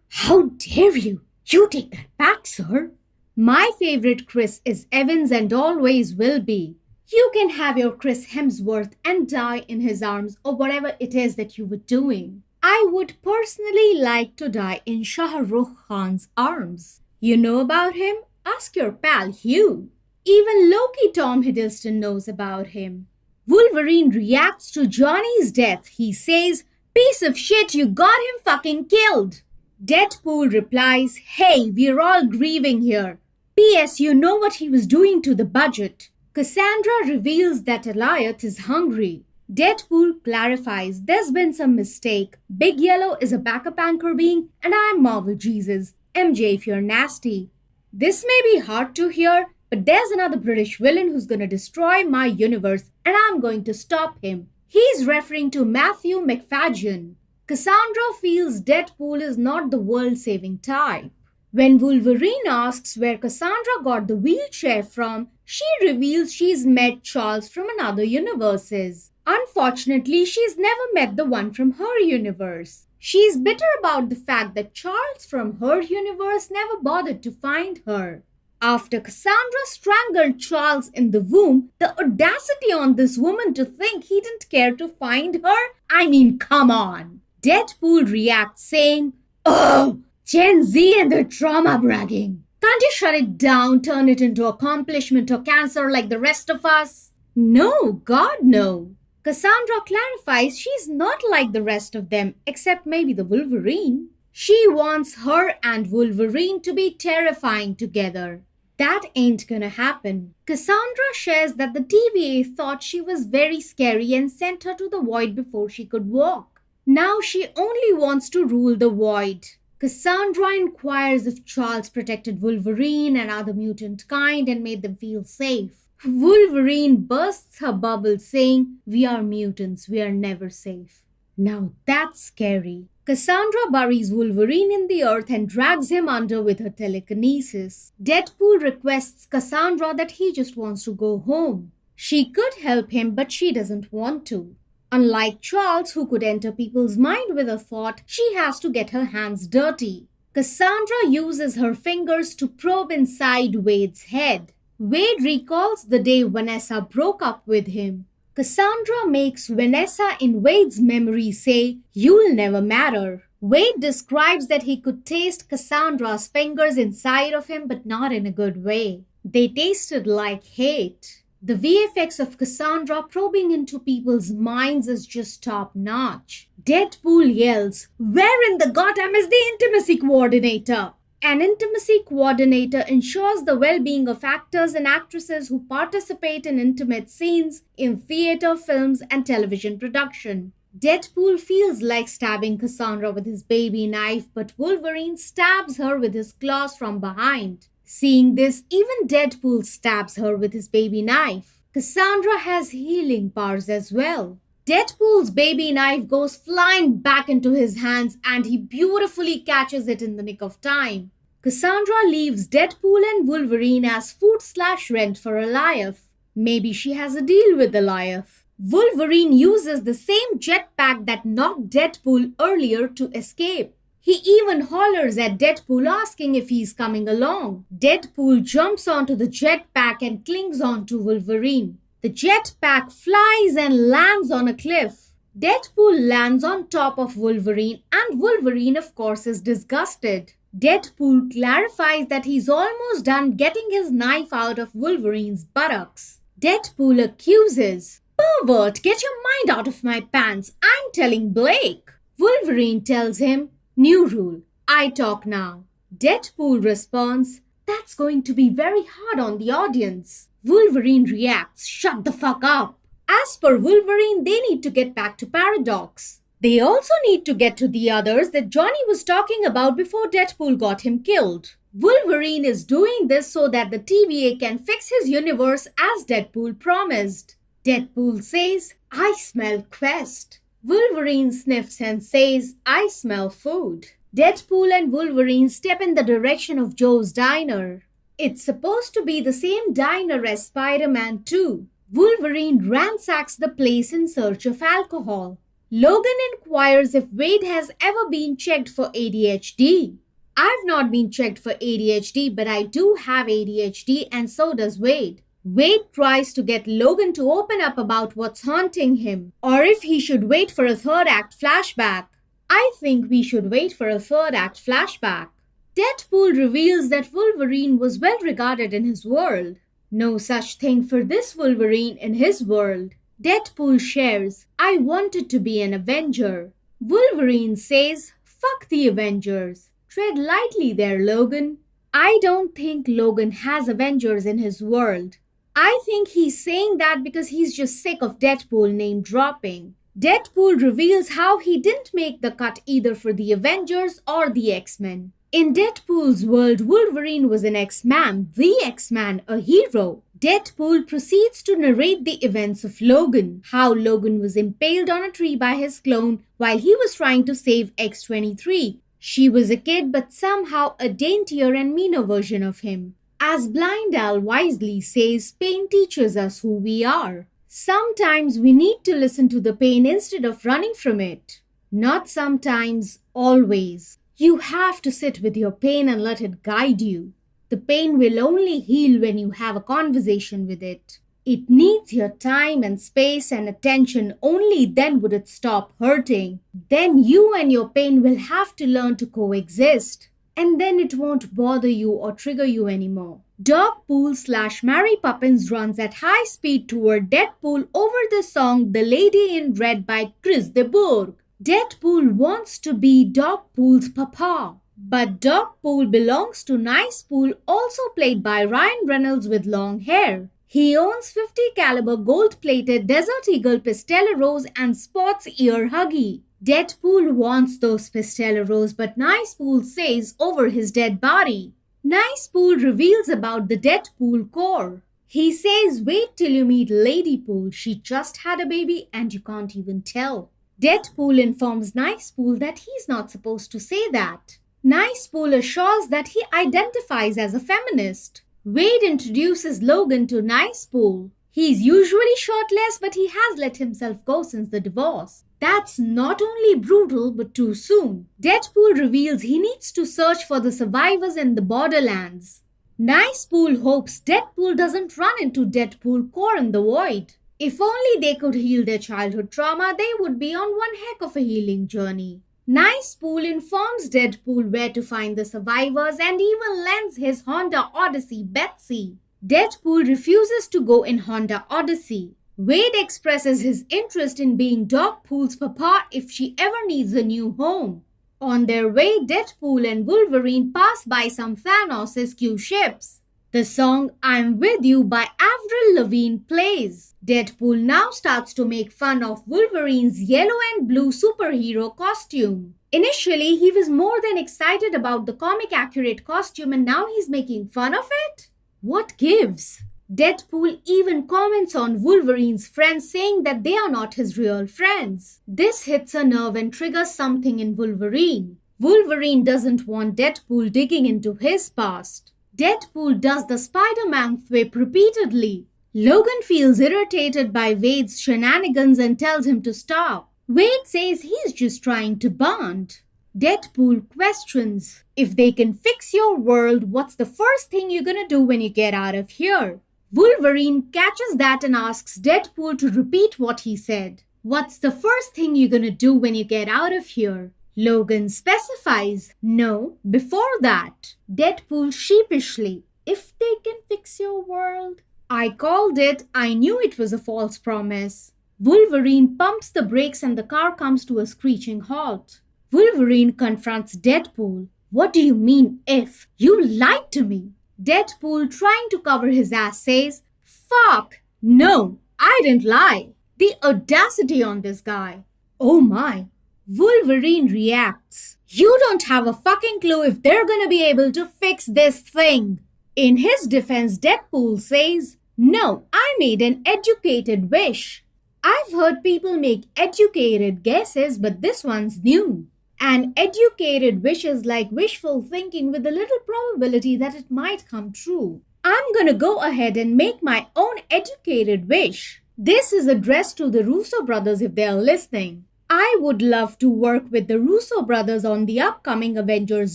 "How dare you? You take that back, sir." "My favorite Chris is Evans and always will be. You can have your Chris Hemsworth and die in his arms or whatever it is that you were doing. I would personally like to die in Shah Rukh Khan's arms. You know about him? Ask your pal Hugh. Even Loki Tom Hiddleston knows about him." Wolverine reacts to Johnny's death. He says, "Piece of shit, you got him fucking killed." Deadpool replies, "Hey, we're all grieving here. P.S. You know what he was doing to the budget." Cassandra reveals that Eliot is hungry. Deadpool clarifies there's been some mistake. Big Yellow is a backup anchor being and I'm Marvel Jesus. MJ if you're nasty. This may be hard to hear, but there's another British villain who's gonna destroy my universe and I'm going to stop him. He's referring to Matthew McFadden. Cassandra feels Deadpool is not the world-saving type. When Wolverine asks where Cassandra got the wheelchair from, she reveals she's met Charles from another universes. Unfortunately, she's never met the one from her universe. She's bitter about the fact that Charles from her universe never bothered to find her. After Cassandra strangled Charles in the womb, the audacity on this woman to think he didn't care to find her? I mean, come on. Deadpool reacts saying, "Oh, Gen Z and their trauma bragging. Can't you shut it down, turn it into accomplishment or cancer like the rest of us?" No, God no. Cassandra clarifies she's not like the rest of them, except maybe the Wolverine. She wants her and Wolverine to be terrifying together. That ain't gonna happen. Cassandra shares that the TVA thought she was very scary and sent her to the void before she could walk. Now she only wants to rule the void. Cassandra inquires if Charles protected Wolverine and other mutant kind and made them feel safe. Wolverine bursts her bubble saying, "We are mutants, we are never safe." Now that's scary. Cassandra buries Wolverine in the earth and drags him under with her telekinesis. Deadpool requests Cassandra that he just wants to go home. She could help him, but she doesn't want to. Unlike Charles, who could enter people's mind with a thought, she has to get her hands dirty. Cassandra uses her fingers to probe inside Wade's head. Wade recalls the day Vanessa broke up with him. Cassandra makes Vanessa in Wade's memory say, "You'll never matter." Wade describes that he could taste Cassandra's fingers inside of him, but not in a good way. They tasted like hate. The VFX of Cassandra probing into people's minds is just top notch. Deadpool yells, "Where in the goddamn is the intimacy coordinator?" An intimacy coordinator ensures the well-being of actors and actresses who participate in intimate scenes in theater, films, and television production. Deadpool feels like stabbing Cassandra with his baby knife, but Wolverine stabs her with his claws from behind. Seeing this, even Deadpool stabs her with his baby knife. Cassandra has healing powers as well. Deadpool's baby knife goes flying back into his hands and he beautifully catches it in the nick of time. Cassandra leaves Deadpool and Wolverine as food/rent for Eliath. Maybe she has a deal with Eliath. Wolverine uses the same jetpack that knocked Deadpool earlier to escape. He even hollers at Deadpool asking if he's coming along. Deadpool jumps onto the jetpack and clings onto Wolverine. The jetpack flies and lands on a cliff. Deadpool lands on top of Wolverine and Wolverine of course is disgusted. Deadpool clarifies that he's almost done getting his knife out of Wolverine's buttocks. Deadpool accuses, "Pervert, get your mind out of my pants. I'm telling Blake." Wolverine tells him, "New rule, I talk now." Deadpool responds, "That's going to be very hard on the audience." Wolverine reacts, "Shut the fuck up." As per Wolverine, they need to get back to Paradox. They also need to get to the others that Johnny was talking about before Deadpool got him killed. Wolverine is doing this so that the TVA can fix his universe as Deadpool promised. Deadpool says, "I smell Quest." Wolverine sniffs and says, "I smell food." Deadpool and Wolverine step in the direction of Joe's diner. It's supposed to be the same diner as Spider-Man 2. Wolverine ransacks the place in search of alcohol. Logan inquires if Wade has ever been checked for ADHD. I've not been checked for ADHD, but I do have ADHD and so does Wade. Wade tries to get Logan to open up about what's haunting him, or if he should wait for a third act flashback. I think we should wait for a third act flashback. Deadpool reveals that Wolverine was well regarded in his world. No such thing for this Wolverine in his world. Deadpool shares, "I wanted to be an Avenger." Wolverine says, "Fuck the Avengers." Tread lightly there, Logan. I don't think Logan has Avengers in his world. I think he's saying that because he's just sick of Deadpool name dropping. Deadpool reveals how he didn't make the cut either for the Avengers or the X-Men. In Deadpool's world, Wolverine was an X-Man, the X-Man, a hero. Deadpool proceeds to narrate the events of Logan, how Logan was impaled on a tree by his clone while he was trying to save X-23. She was a kid but somehow a daintier and meaner version of him. As Blind Al wisely says, pain teaches us who we are. Sometimes we need to listen to the pain instead of running from it. Not sometimes, always. You have to sit with your pain and let it guide you. The pain will only heal when you have a conversation with it. It needs your time and space and attention, only then would it stop hurting. Then you and your pain will have to learn to coexist. And then it won't bother you or trigger you anymore. Dogpool/Mary Poppins runs at high speed toward Deadpool over the song The Lady in Red by Chris de Burgh. Deadpool wants to be Dogpool's papa. But Dogpool belongs to Nicepool, also played by Ryan Reynolds with long hair. He owns 50 caliber gold-plated Desert Eagle Pisteleros and Spot's ear huggy. Deadpool wants those Pisteleros, but Nicepool says over his dead body. Nicepool reveals about the Deadpool core. He says, "Wait till you meet Ladypool. She just had a baby and you can't even tell." Deadpool informs Nicepool that he's not supposed to say that. Nicepool assures that he identifies as a feminist. Wade introduces Logan to Nicepool. He's usually shirtless, but he has let himself go since the divorce. That's not only brutal, but too soon. Deadpool reveals he needs to search for the survivors in the borderlands. Nicepool hopes Deadpool doesn't run into Deadpool core in the void. If only they could heal their childhood trauma, they would be on one heck of a healing journey. Nicepool informs Deadpool where to find the survivors and even lends his Honda Odyssey Betsy. Deadpool refuses to go in Honda Odyssey. Wade expresses his interest in being Dogpool's papa if she ever needs a new home. On their way, Deadpool and Wolverine pass by some Thanos-esque ships. The song I'm With You by Avril Lavigne plays. Deadpool now starts to make fun of Wolverine's yellow and blue superhero costume. Initially, he was more than excited about the comic-accurate costume and now he's making fun of it? What gives? Deadpool even comments on Wolverine's friends saying that they are not his real friends. This hits a nerve and triggers something in Wolverine. Wolverine doesn't want Deadpool digging into his past. Deadpool does the Spider-Man thwip repeatedly. Logan feels irritated by Wade's shenanigans and tells him to stop. Wade says he's just trying to bond. Deadpool questions, if they can fix your world, what's the first thing you're gonna do when you get out of here? Wolverine catches that and asks Deadpool to repeat what he said. What's the first thing you're gonna do when you get out of here? Logan specifies, no, before that. Deadpool sheepishly, if they can fix your world. I called it, I knew it was a false promise. Wolverine pumps the brakes and the car comes to a screeching halt. Wolverine confronts Deadpool. What do you mean if? You lied to me. Deadpool, trying to cover his ass, says, fuck, no, I didn't lie. The audacity on this guy. Oh my. Wolverine reacts. You don't have a fucking clue if they're gonna be able to fix this thing. In his defense, Deadpool says, no, I made an educated wish. I've heard people make educated guesses, but this one's new. An educated wish is like wishful thinking with a little probability that it might come true. I'm gonna go ahead and make my own educated wish. This is addressed to the Russo brothers if they're listening. I would love to work with the Russo brothers on the upcoming Avengers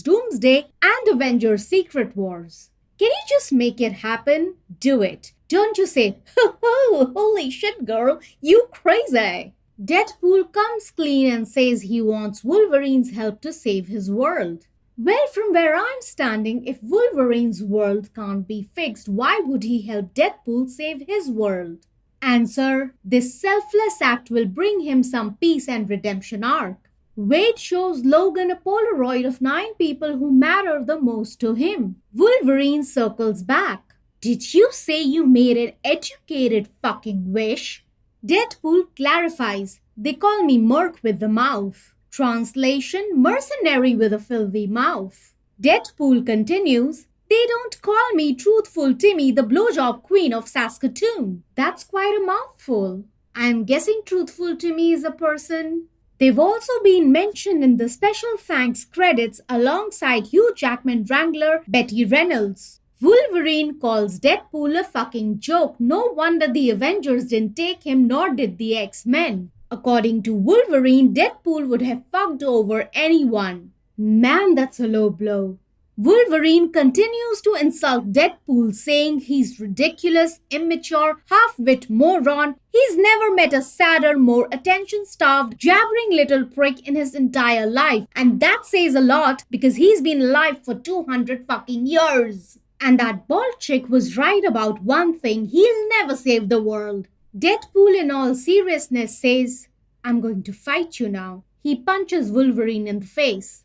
Doomsday and Avengers Secret Wars. Can you just make it happen? Do it. Don't you say, ho, holy shit girl, you crazy. Deadpool comes clean and says he wants Wolverine's help to save his world. Well, from where I'm standing, if Wolverine's world can't be fixed, why would he help Deadpool save his world? Answer, this selfless act will bring him some peace and redemption arc. Wade shows Logan a Polaroid of 9 people who matter the most to him. Wolverine circles back. Did you say you made an educated fucking wish? Deadpool clarifies, they call me Merc with the mouth. Translation, mercenary with a filthy mouth. Deadpool continues, they don't call me Truthful Timmy, the blowjob queen of Saskatoon. That's quite a mouthful. I'm guessing Truthful Timmy is a person. They've also been mentioned in the special thanks credits alongside Hugh Jackman Wrangler, Betty Reynolds. Wolverine calls Deadpool a fucking joke. No wonder the Avengers didn't take him, nor did the X-Men. According to Wolverine, Deadpool would have fucked over anyone. Man, that's a low blow. Wolverine continues to insult Deadpool, saying he's ridiculous, immature, half-wit moron. He's never met a sadder, more attention-starved, jabbering little prick in his entire life. And that says a lot because he's been alive for 200 fucking years. And that bald chick was right about one thing, he'll never save the world. Deadpool in all seriousness says, I'm going to fight you now. He punches Wolverine in the face.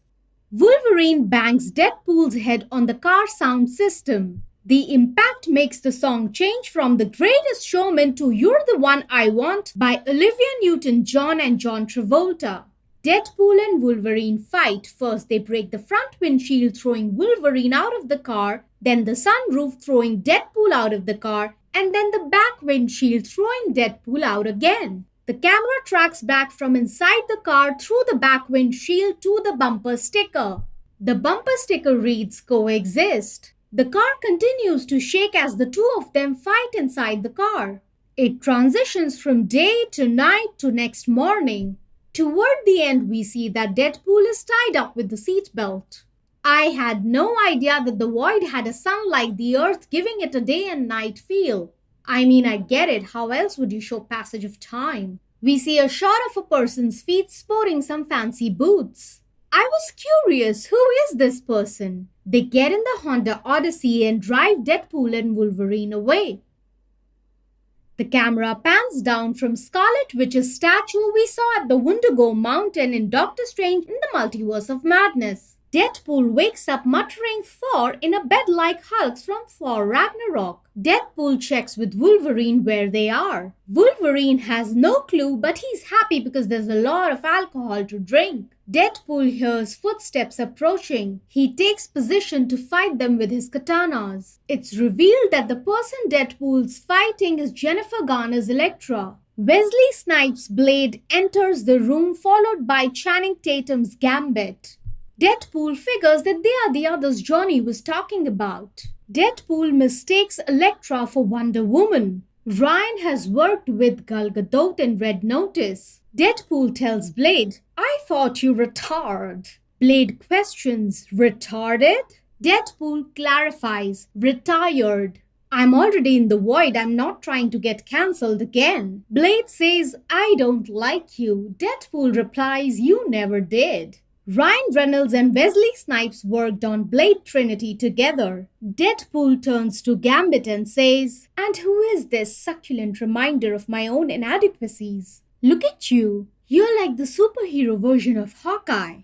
Wolverine bangs Deadpool's head on the car sound system. The impact makes the song change from The Greatest Showman to You're the One I Want by Olivia Newton-John and John Travolta. Deadpool and Wolverine fight. First, they break the front windshield, throwing Wolverine out of the car, then the sunroof, throwing Deadpool out of the car, and then the back windshield, throwing Deadpool out again. The camera tracks back from inside the car through the back windshield to the bumper sticker. The bumper sticker reads Coexist. The car continues to shake as the two of them fight inside the car. It transitions from day to night to next morning. Toward the end, we see that Deadpool is tied up with the seatbelt. I had no idea that the void had a sun like the earth, giving it a day and night feel. I mean, I get it. How else would you show passage of time? We see a shot of a person's feet sporting some fancy boots. I was curious, who is this person? They get in the Honda Odyssey and drive Deadpool and Wolverine away. The camera pans down from Scarlet Witch's statue we saw at the Wendigo Mountain in Doctor Strange in the Multiverse of Madness. Deadpool wakes up muttering Thor in a bed like Hulks from Thor Ragnarok. Deadpool checks with Wolverine where they are. Wolverine has no clue, but he's happy because there's a lot of alcohol to drink. Deadpool hears footsteps approaching. He takes position to fight them with his katanas. It's revealed that the person Deadpool's fighting is Jennifer Garner's Elektra. Wesley Snipes' Blade enters the room followed by Channing Tatum's Gambit. Deadpool figures that they are the others Johnny was talking about. Deadpool mistakes Elektra for Wonder Woman. Ryan has worked with Gal Gadot in Red Notice. Deadpool tells Blade, "I thought you retard." Blade questions, "Retarded?" Deadpool clarifies, "Retired." "I'm already in the void, I'm not trying to get cancelled again." Blade says, "I don't like you." Deadpool replies, "You never did." Ryan Reynolds and Wesley Snipes worked on Blade Trinity together. Deadpool turns to Gambit and says, "And who is this succulent reminder of my own inadequacies? Look at you. You're like the superhero version of Hawkeye."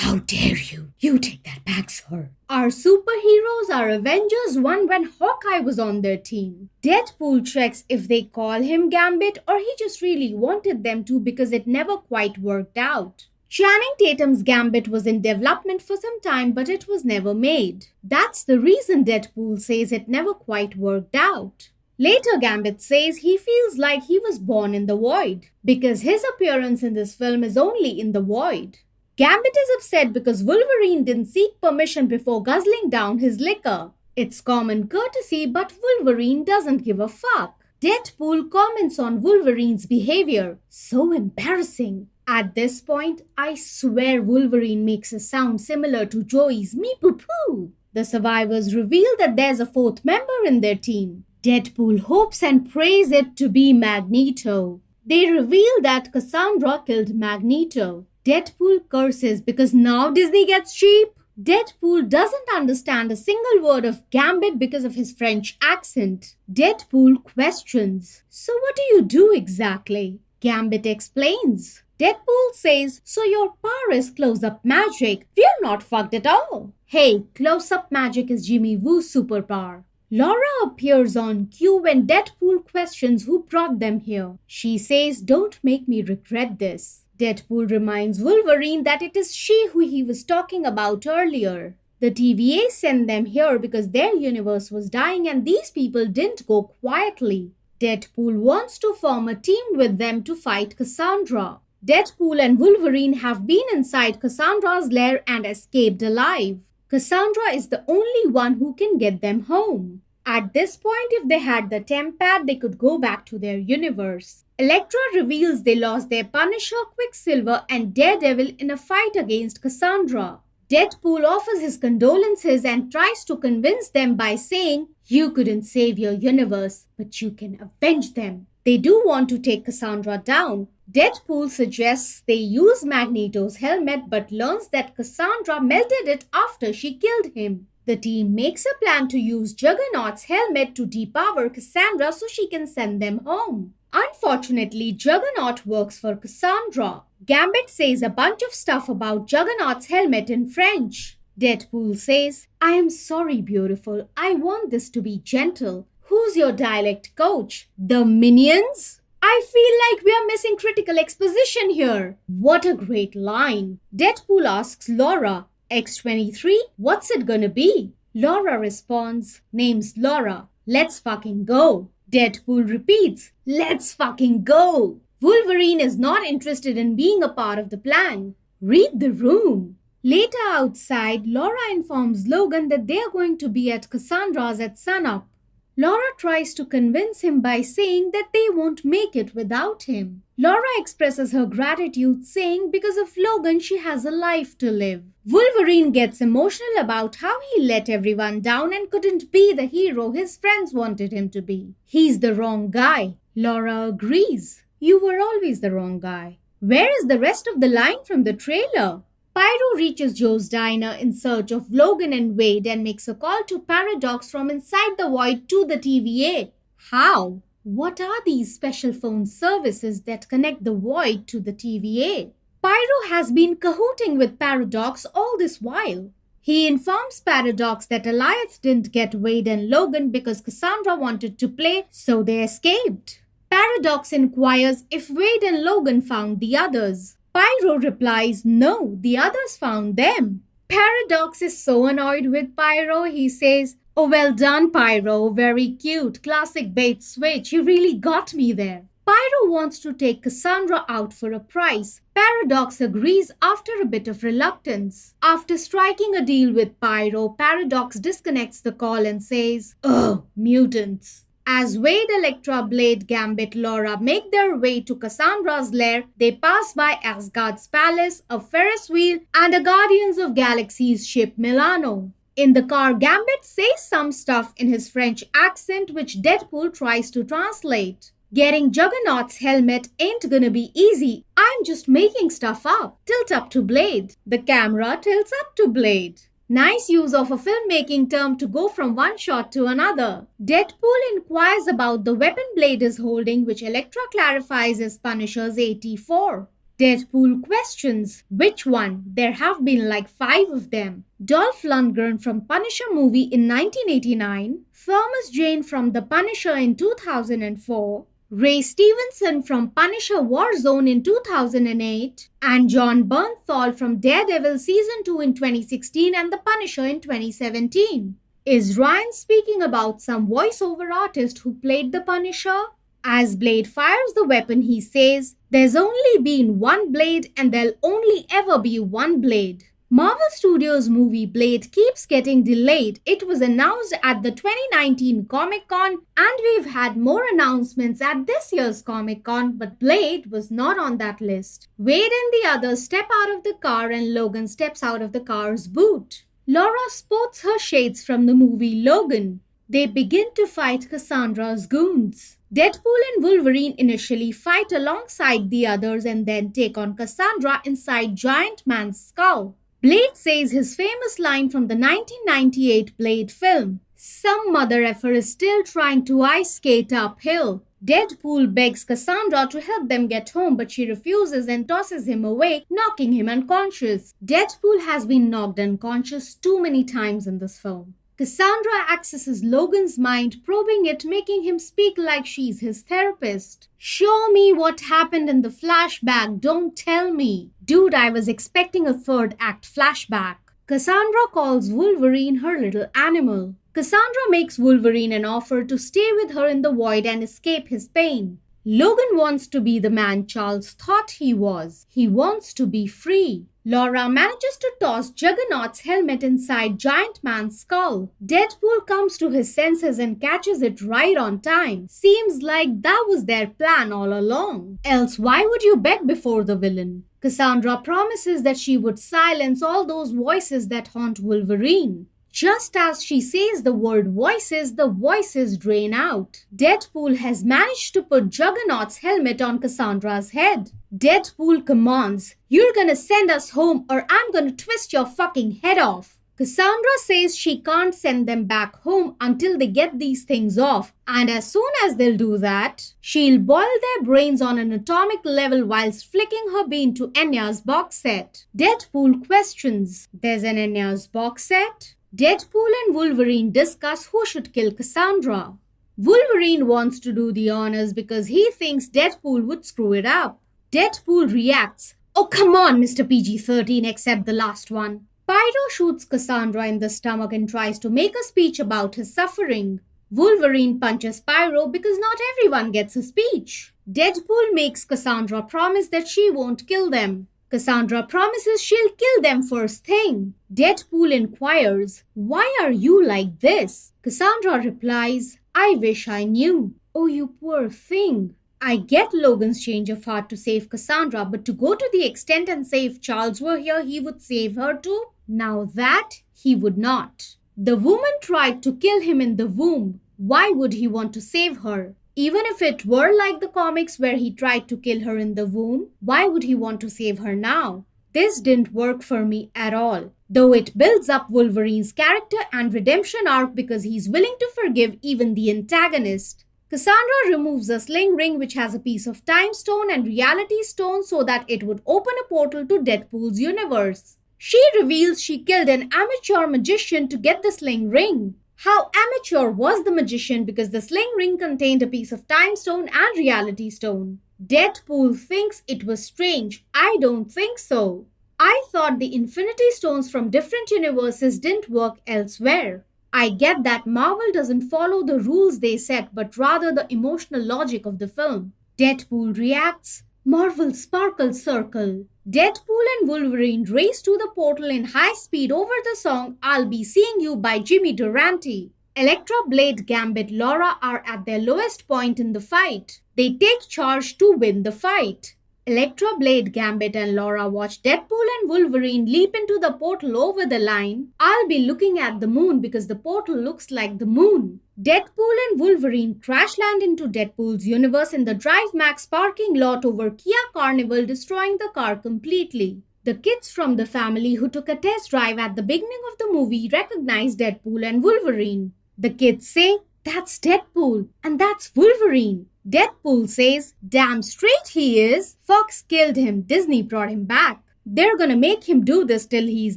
"How dare you? You take that back, sir." Our superheroes are Avengers won when Hawkeye was on their team. Deadpool checks if they call him Gambit or he just really wanted them to because it never quite worked out. Channing Tatum's Gambit was in development for some time, but it was never made. That's the reason Deadpool says it never quite worked out. Later, Gambit says he feels like he was born in the void, because his appearance in this film is only in the void. Gambit is upset because Wolverine didn't seek permission before guzzling down his liquor. It's common courtesy, but Wolverine doesn't give a fuck. Deadpool comments on Wolverine's behavior. So embarrassing. At this point, I swear Wolverine makes a sound similar to Joey's "me poo poo." The survivors reveal that there's a fourth member in their team. Deadpool hopes and prays it to be Magneto. They reveal that Cassandra killed Magneto. Deadpool curses because now Disney gets cheap. Deadpool doesn't understand a single word of Gambit because of his French accent. Deadpool questions, "So what do you do exactly?" Gambit explains. Deadpool says, "So your power is close-up magic. We're not fucked at all." Hey, close-up magic is Jimmy Woo's superpower. Laura appears on cue when Deadpool questions who brought them here. She says, "Don't make me regret this." Deadpool reminds Wolverine that it is she who he was talking about earlier. The TVA sent them here because their universe was dying and these people didn't go quietly. Deadpool wants to form a team with them to fight Cassandra. Deadpool and Wolverine have been inside Cassandra's lair and escaped alive. Cassandra is the only one who can get them home. At this point, if they had the temp pad, they could go back to their universe. Elektra reveals they lost their Punisher, Quicksilver, and Daredevil in a fight against Cassandra. Deadpool offers his condolences and tries to convince them by saying, "You couldn't save your universe, but you can avenge them." They do want to take Cassandra down. Deadpool suggests they use Magneto's helmet but learns that Cassandra melted it after she killed him. The team makes a plan to use Juggernaut's helmet to depower Cassandra so she can send them home. Unfortunately, Juggernaut works for Cassandra. Gambit says a bunch of stuff about Juggernaut's helmet in French. Deadpool says, "I am sorry, beautiful. I want this to be gentle. Who's your dialect coach? The Minions?" I feel like we are missing critical exposition here. What a great line. Deadpool asks Laura, "X-23, what's it gonna be?" Laura responds, "Name's Laura. Let's fucking go." Deadpool repeats, "Let's fucking go." Wolverine is not interested in being a part of the plan. Read the room. Later outside, Laura informs Logan that they are going to be at Cassandra's at sunup. Laura tries to convince him by saying that they won't make it without him. Laura expresses her gratitude, saying because of Logan she has a life to live. Wolverine gets emotional about how he let everyone down and couldn't be the hero his friends wanted him to be. He's the wrong guy. Laura agrees. You were always the wrong guy. Where is the rest of the line from the trailer? Pyro reaches Joe's diner in search of Logan and Wade and makes a call to Paradox from inside the void to the TVA. How? What are these special phone services that connect the void to the TVA? Pyro has been cahooting with Paradox all this while. He informs Paradox that Elias didn't get Wade and Logan because Cassandra wanted to play, so they escaped. Paradox inquires if Wade and Logan found the others. Pyro replies, no, the others found them. Paradox is so annoyed with Pyro, he says, oh, well done, Pyro, very cute, classic bait switch, you really got me there. Pyro wants to take Cassandra out for a price. Paradox agrees after a bit of reluctance. After striking a deal with Pyro, Paradox disconnects the call and says, ugh, mutants. As Wade, Elektra, Blade, Gambit, Laura make their way to Cassandra's lair, they pass by Asgard's palace, a Ferris wheel, and a Guardians of Galaxy's ship Milano. In the car, Gambit says some stuff in his French accent which Deadpool tries to translate. Getting Juggernaut's helmet ain't gonna be easy. I'm just making stuff up. Tilt up to Blade. The camera tilts up to Blade. Nice use of a filmmaking term to go from one shot to another. Deadpool inquires about the weapon Blade is holding, which Elektra clarifies is Punisher's AT-4. Deadpool questions, which one? There have been like 5 of them. Dolph Lundgren from Punisher movie in 1989, Thomas Jane from The Punisher in 2004, Ray Stevenson from Punisher Warzone in 2008, and John Bernthal from Daredevil Season 2 in 2016 and The Punisher in 2017. Is Ryan speaking about some voiceover artist who played The Punisher? As Blade fires the weapon, he says, there's only been one Blade and there'll only ever be one Blade. Marvel Studios' movie Blade keeps getting delayed. It was announced at the 2019 Comic-Con and we've had more announcements at this year's Comic-Con, but Blade was not on that list. Wade and the others step out of the car and Logan steps out of the car's boot. Laura sports her shades from the movie Logan. They begin to fight Cassandra's goons. Deadpool and Wolverine initially fight alongside the others and then take on Cassandra inside Giant Man's skull. Blade says his famous line from the 1998 Blade film, some mother effer is still trying to ice skate uphill. Deadpool begs Cassandra to help them get home, but she refuses and tosses him away, knocking him unconscious. Deadpool has been knocked unconscious too many times in this film. Cassandra accesses Logan's mind, probing it, making him speak like she's his therapist. Show me what happened in the flashback, don't tell me. Dude, I was expecting a third act flashback. Cassandra calls Wolverine her little animal. Cassandra makes Wolverine an offer to stay with her in the void and escape his pain. Logan wants to be the man Charles thought he was. He wants to be free. Laura manages to toss Juggernaut's helmet inside Giant Man's skull. Deadpool comes to his senses and catches it right on time. Seems like that was their plan all along. Else why would you beg before the villain? Cassandra promises that she would silence all those voices that haunt Wolverine. Just as she says the word voices, the voices drain out. Deadpool has managed to put Juggernaut's helmet on Cassandra's head. Deadpool commands, "You're gonna send us home or I'm gonna twist your fucking head off." Cassandra says she can't send them back home until they get these things off, and as soon as they'll do that, she'll boil their brains on an atomic level whilst flicking her bean to Enya's box set. Deadpool questions, "There's an Enya's box set?" Deadpool and Wolverine discuss who should kill Cassandra. Wolverine wants to do the honors because he thinks Deadpool would screw it up. Deadpool reacts, "Oh come on, Mr. PG-13, except the last one." Pyro shoots Cassandra in the stomach and tries to make a speech about his suffering. Wolverine punches Pyro because not everyone gets a speech. Deadpool makes Cassandra promise that she won't kill them. Cassandra promises she'll kill them first thing. Deadpool inquires, "Why are you like this?" Cassandra replies, I wish I knew. Oh, you poor thing. I get Logan's change of heart to save Cassandra, but to go to the extent and say if Charles were here, he would save her too? Now that he would not. The woman tried to kill him in the womb. Why would he want to save her? Even if it were like the comics where he tried to kill her in the womb, why would he want to save her now? This didn't work for me at all. Though it builds up Wolverine's character and redemption arc because he's willing to forgive even the antagonist. Cassandra removes a sling ring which has a piece of time stone and reality stone so that it would open a portal to Deadpool's universe. She reveals she killed an amateur magician to get the sling ring. How amateur was the magician because the sling ring contained a piece of time stone and reality stone? Deadpool thinks it was strange. I don't think so. I thought the Infinity Stones from different universes didn't work elsewhere. I get that Marvel doesn't follow the rules they set but rather the emotional logic of the film. Deadpool reacts, Marvel Sparkle Circle. Deadpool and Wolverine race to the portal in high speed over the song I'll Be Seeing You by Jimmy Durante. Elektra, Blade, Gambit, Laura are at their lowest point in the fight. They take charge to win the fight. Elektra, Blade, Gambit and Laura watch Deadpool and Wolverine leap into the portal over the line. I'll be looking at the moon because the portal looks like the moon. Deadpool and Wolverine crash land into Deadpool's universe in the Drive Max parking lot over Kia Carnival, destroying the car completely. The kids from the family who took a test drive at the beginning of the movie recognize Deadpool and Wolverine. The kids say, "That's Deadpool and that's Wolverine." Deadpool says, "Damn straight he is. Fox killed him. Disney brought him back. They're gonna make him do this till he's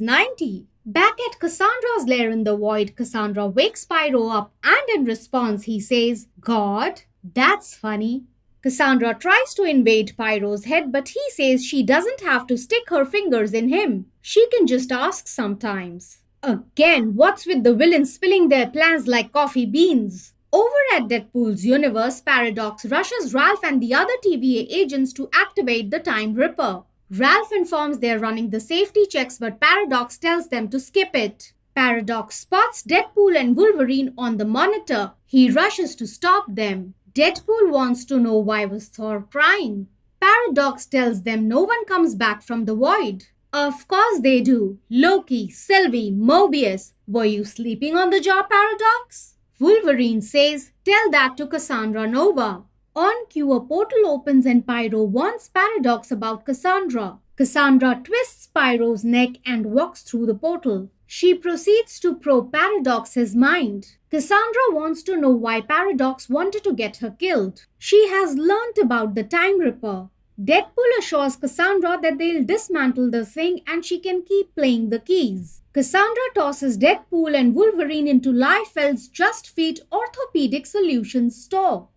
90. Back at Cassandra's lair in the void, Cassandra wakes Pyro up and in response he says, "God?" That's funny. Cassandra tries to invade Pyro's head but he says she doesn't have to stick her fingers in him. She can just ask sometimes. Again, what's with the villains spilling their plans like coffee beans? Over at Deadpool's universe, Paradox rushes Ralph and the other TVA agents to activate the Time Ripper. Ralph informs they're running the safety checks but Paradox tells them to skip it. Paradox spots Deadpool and Wolverine on the monitor. He rushes to stop them. Deadpool wants to know why was Thor crying. Paradox tells them no one comes back from the void. Of course they do. Loki, Sylvie, Mobius. Were you sleeping on the job, Paradox? Wolverine says, "Tell that to Cassandra Nova." On cue, a portal opens and Pyro warns Paradox about Cassandra. Cassandra twists Pyro's neck and walks through the portal. She proceeds to probe Paradox's mind. Cassandra wants to know why Paradox wanted to get her killed. She has learnt about the Time Ripper. Deadpool assures Cassandra that they'll dismantle the thing and she can keep playing the keys. Cassandra tosses Deadpool and Wolverine into Liefeld's Just Feet Orthopedic Solutions store.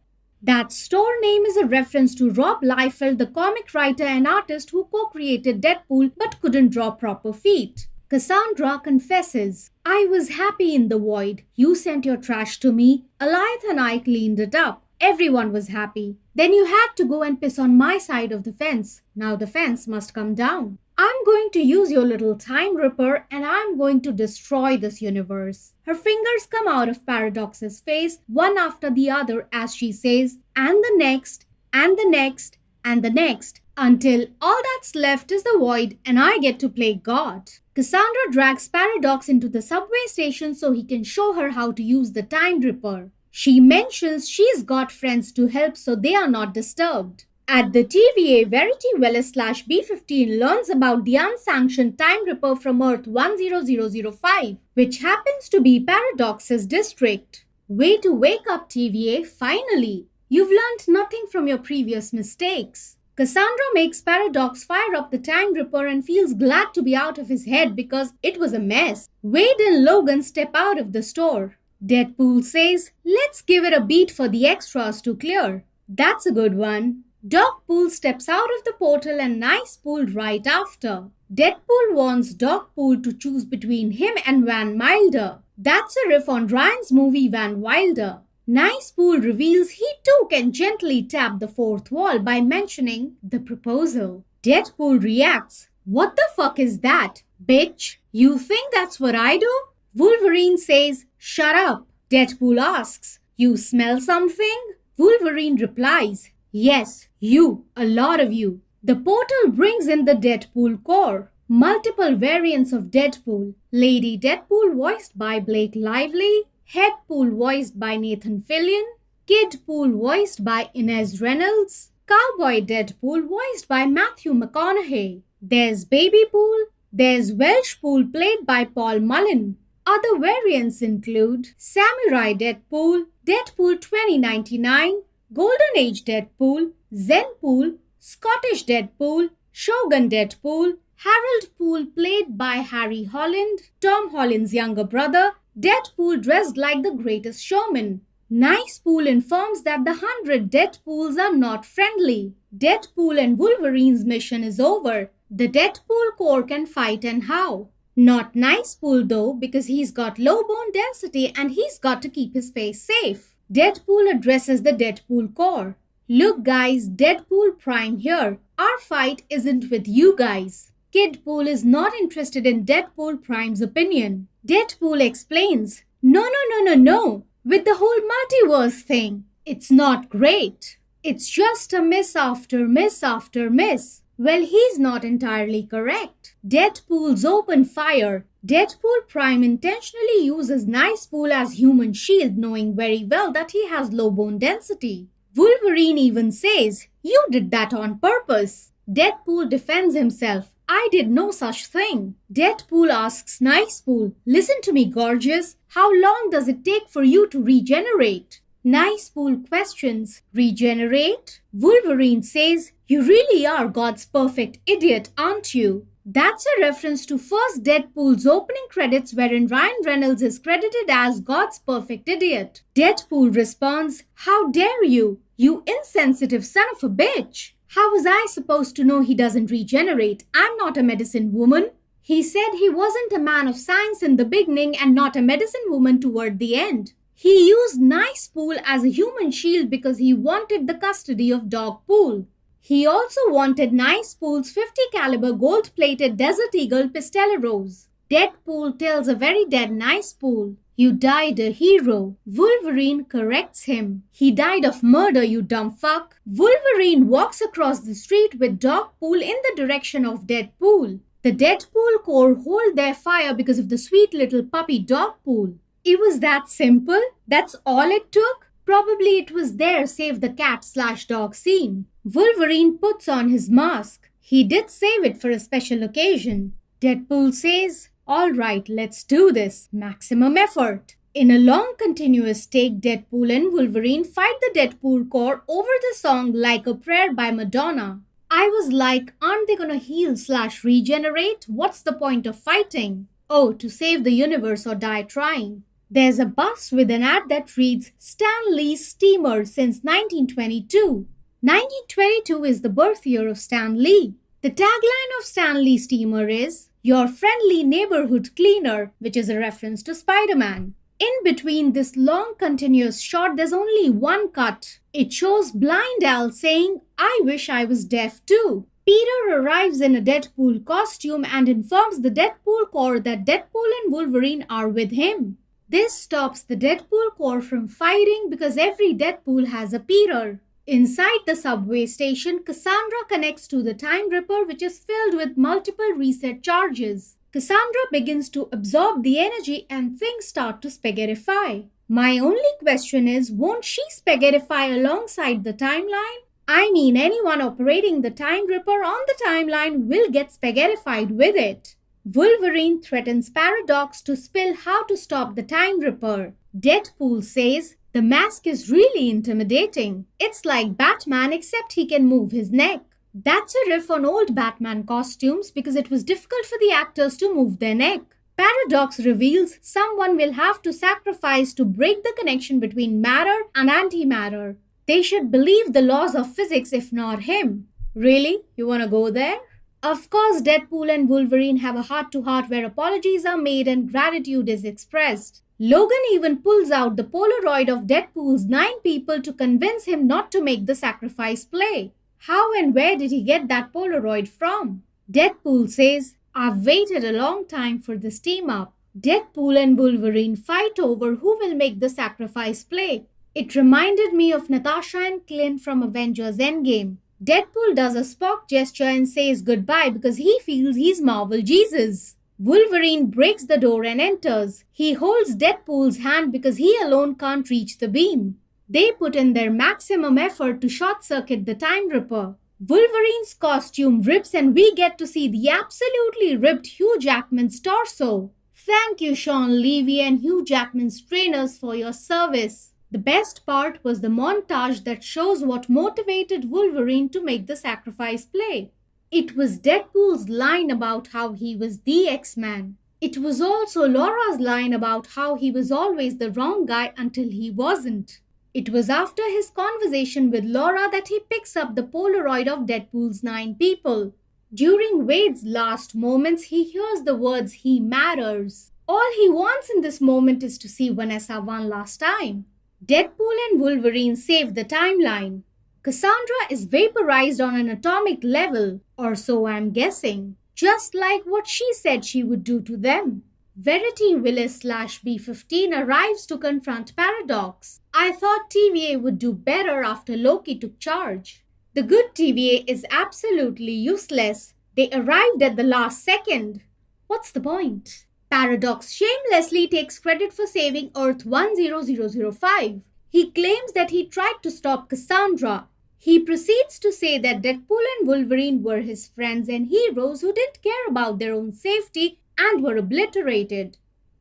That store name is a reference to Rob Liefeld, the comic writer and artist who co-created Deadpool but couldn't draw proper feet. Cassandra confesses, "I was happy in the void. You sent your trash to me. Alioth and I cleaned it up. Everyone was happy. Then you had to go and piss on my side of the fence. Now the fence must come down. I'm going to use your little Time Ripper and I'm going to destroy this universe." Her fingers come out of Paradox's face, one after the other as she says, "And the next, and the next, and the next, until all that's left is the void and I get to play God." Cassandra drags Paradox into the subway station so he can show her how to use the Time Ripper. She mentions she's got friends to help so they are not disturbed. At the TVA, Verity Welles/B15 learns about the unsanctioned Time Ripper from Earth 10005, which happens to be Paradox's district. Way to wake up, TVA, finally! You've learned nothing from your previous mistakes. Cassandra makes Paradox fire up the Time Ripper and feels glad to be out of his head because it was a mess. Wade and Logan step out of the store. Deadpool says, "Let's give it a beat for the extras to clear." That's a good one. Dogpool steps out of the portal and Nicepool right after. Deadpool wants Dogpool to choose between him and Van Wilder. That's a riff on Ryan's movie Van Wilder. Nicepool reveals he too can gently tap the fourth wall by mentioning the proposal. Deadpool reacts, "What the fuck is that? Bitch, you think that's what I do?" Wolverine says, "Shut up." Deadpool asks, You smell something? Wolverine replies, yes, you, a lot of you. The portal brings in the Deadpool core. Multiple variants of Deadpool. Lady Deadpool voiced by Blake Lively. Headpool voiced by Nathan Fillion. Kidpool voiced by Inez Reynolds. Cowboy Deadpool voiced by Matthew McConaughey. There's Babypool. There's Welshpool played by Paul Mullen. Other variants include Samurai Deadpool, Deadpool 2099, Golden Age Deadpool, Zenpool, Scottish Deadpool, Shogun Deadpool, Harold Pool played by Harry Holland, Tom Holland's younger brother, Deadpool dressed like the greatest showman. Nicepool informs that the 100 Deadpools are not friendly. Deadpool and Wolverine's mission is over. The Deadpool core can fight and how. Not Nicepool though, because he's got low bone density and he's got to keep his face safe. Deadpool addresses the Deadpool core. Look guys, Deadpool Prime here. Our fight isn't with you guys. Kidpool is not interested in Deadpool Prime's opinion. Deadpool explains, No. With the whole multiverse thing, it's not great. It's just a miss after miss after miss. Well, he's not entirely correct. Deadpool's open fire. Deadpool Prime intentionally uses Nicepool as human shield, knowing very well that he has low bone density. Wolverine even says, you did that on purpose. Deadpool defends himself. I did no such thing. Deadpool asks Nicepool, listen to me, gorgeous. How long does it take for you to regenerate? Nicepool questions, regenerate? Wolverine says, you really are God's perfect idiot, aren't you? That's a reference to first Deadpool's opening credits wherein Ryan Reynolds is credited as God's perfect idiot. Deadpool responds, how dare you, you insensitive son of a bitch. How was I supposed to know he doesn't regenerate? I'm not a medicine woman. He said he wasn't a man of science in the beginning and not a medicine woman toward the end. He used Nicepool as a human shield because he wanted the custody of Dogpool. He also wanted Nicepool's 50 caliber gold-plated Desert Eagle Pistoleros. Deadpool tells a very dead Nicepool, you died a hero. Wolverine corrects him. He died of murder, you dumb fuck. Wolverine walks across the street with Dogpool in the direction of Deadpool. The Deadpool core hold their fire because of the sweet little puppy Dogpool. It was that simple? That's all it took? Probably it was their save the cat/dog scene. Wolverine puts on his mask. He did save it for a special occasion. Deadpool says, all right, let's do this. Maximum effort. In a long continuous take, Deadpool and Wolverine fight the Deadpool core over the song Like a Prayer by Madonna. I was like, aren't they gonna heal/regenerate? What's the point of fighting? Oh, to save the universe or die trying. There's a bus with an ad that reads, Stan Lee's Steamer since 1922. 1922 is the birth year of Stan Lee. The tagline of Stan Lee's Steamer is, your friendly neighborhood cleaner, which is a reference to Spider-Man. In between this long continuous shot, there's only one cut. It shows Blind Al saying, I wish I was deaf too. Peter arrives in a Deadpool costume and informs the Deadpool core that Deadpool and Wolverine are with him. This stops the Deadpool core from fighting because every Deadpool has a Peter. Inside the subway station, Cassandra connects to the Time Ripper, which is filled with multiple reset charges. Cassandra begins to absorb the energy and things start to spaghettify. My only question is, won't she spaghettify alongside the timeline? I mean, anyone operating the Time Ripper on the timeline will get spaghettified with it. Wolverine threatens Paradox to spill how to stop the Time Ripper. Deadpool says, the mask is really intimidating. It's like Batman except he can move his neck. That's a riff on old Batman costumes because it was difficult for the actors to move their neck. Paradox reveals someone will have to sacrifice to break the connection between matter and antimatter. They should believe the laws of physics if not him. Really? You wanna go there? Of course, Deadpool and Wolverine have a heart-to-heart where apologies are made and gratitude is expressed. Logan even pulls out the Polaroid of Deadpool's 9 people to convince him not to make the sacrifice play. How and where did he get that Polaroid from? Deadpool says, I've waited a long time for this team up. Deadpool and Wolverine fight over who will make the sacrifice play. It reminded me of Natasha and Clint from Avengers Endgame. Deadpool does a Spock gesture and says goodbye because he feels he's Marvel Jesus. Wolverine breaks the door and enters. He holds Deadpool's hand because he alone can't reach the beam. They put in their maximum effort to short-circuit the Time Ripper. Wolverine's costume rips and we get to see the absolutely ripped Hugh Jackman's torso. Thank you, Sean Levy and Hugh Jackman's trainers, for your service. The best part was the montage that shows what motivated Wolverine to make the sacrifice play. It was Deadpool's line about how he was the X-Man. It was also Laura's line about how he was always the wrong guy until he wasn't. It was after his conversation with Laura that he picks up the Polaroid of Deadpool's 9 people. During Wade's last moments, he hears the words, "He matters." All he wants in this moment is to see Vanessa one last time. Deadpool and Wolverine save the timeline. Cassandra is vaporized on an atomic level, or so I'm guessing, just like what she said she would do to them. Verity Willis/B15 arrives to confront Paradox. I thought TVA would do better after Loki took charge. The good TVA is absolutely useless. They arrived at the last second. What's the point? Paradox shamelessly takes credit for saving Earth 10005. He claims that he tried to stop Cassandra. He proceeds to say that Deadpool and Wolverine were his friends and heroes who didn't care about their own safety and were obliterated.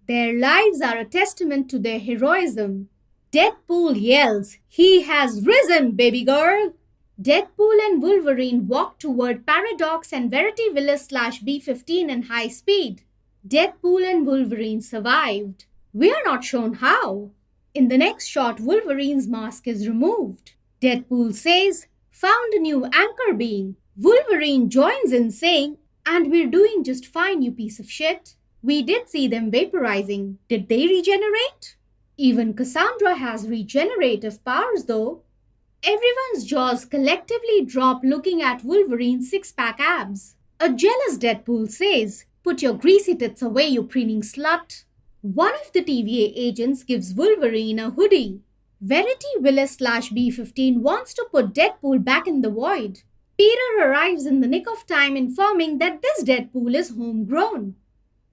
Their lives are a testament to their heroism. Deadpool yells, "He has risen, baby girl!" Deadpool and Wolverine walk toward Paradox and Verity Willis/B15 in high speed. Deadpool and Wolverine survived. We are not shown how. In the next shot, Wolverine's mask is removed. Deadpool says, "Found a new anchor being." Wolverine joins in saying, "And we're doing just fine, you piece of shit." We did see them vaporizing. Did they regenerate? Even Cassandra has regenerative powers though. Everyone's jaws collectively drop looking at Wolverine's six-pack abs. A jealous Deadpool says, "Put your greasy tits away, you preening slut." One of the TVA agents gives Wolverine a hoodie. Verity Willis/B15 wants to put Deadpool back in the void. Peter arrives in the nick of time informing that this Deadpool is homegrown.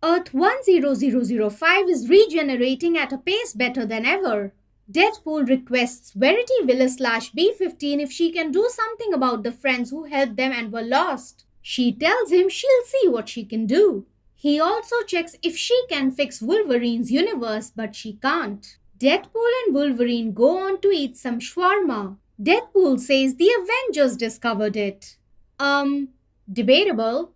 Earth 10005 is regenerating at a pace better than ever. Deadpool requests Verity Willis/B15 if she can do something about the friends who helped them and were lost. She tells him she'll see what she can do. He also checks if she can fix Wolverine's universe, but she can't. Deadpool and Wolverine go on to eat some shawarma. Deadpool says the Avengers discovered it. Debatable.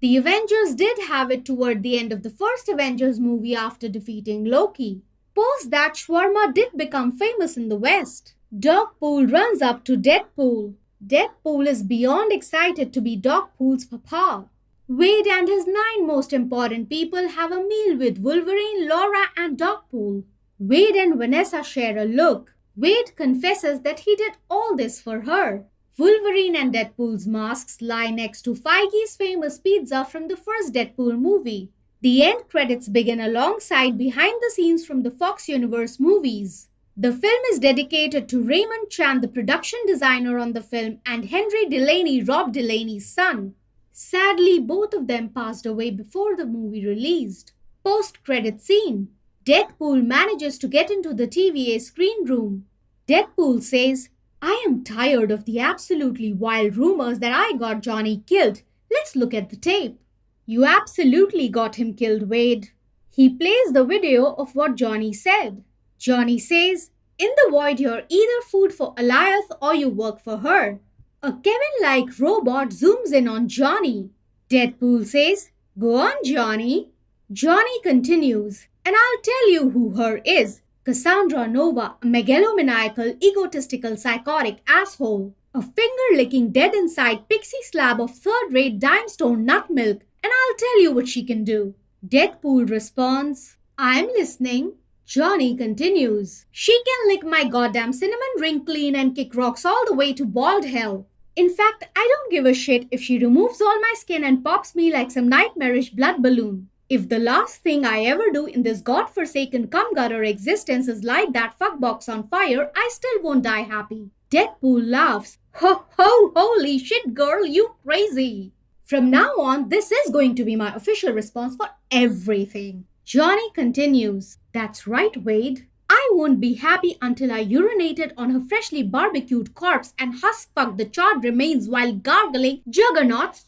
The Avengers did have it toward the end of the first Avengers movie after defeating Loki. Post that, shawarma did become famous in the West. Dogpool runs up to Deadpool. Deadpool is beyond excited to be Dogpool's papa. Wade and his 9 most important people have a meal with Wolverine, Laura, and Dogpool. Wade and Vanessa share a look. Wade confesses that he did all this for her. Wolverine and Deadpool's masks lie next to Feige's famous pizza from the first Deadpool movie. The end credits begin alongside behind the scenes from the Fox Universe movies. The film is dedicated to Raymond Chan, the production designer on the film, and Henry Delaney, Rob Delaney's son. Sadly, both of them passed away before the movie released. Post-credit scene. Deadpool manages to get into the TVA screen room. Deadpool says, "I am tired of the absolutely wild rumors that I got Johnny killed. Let's look at the tape." "You absolutely got him killed, Wade." He plays the video of what Johnny said. Johnny says, "In the void you're either food for Alioth or you work for her." A Kevin-like robot zooms in on Johnny. Deadpool says, "Go on, Johnny." Johnny continues, "And I'll tell you who her is. Cassandra Nova, a megalomaniacal, egotistical, psychotic asshole. A finger-licking, dead-inside pixie slab of third-rate dime-store nut milk. And I'll tell you what she can do." Deadpool responds, "I'm listening." Johnny continues, "She can lick my goddamn cinnamon ring clean and kick rocks all the way to bald hell. In fact, I don't give a shit if she removes all my skin and pops me like some nightmarish blood balloon." If the last thing I ever do in this godforsaken cum gutter existence is light that fuckbox on fire, I still won't die happy. Deadpool laughs. Ho ho, holy shit, girl, you crazy. From now on, this is going to be my official response for everything. Johnny continues. That's right, Wade. I won't be happy until I urinated on her freshly barbecued corpse and husk-fucked the charred remains while gargling juggernauts.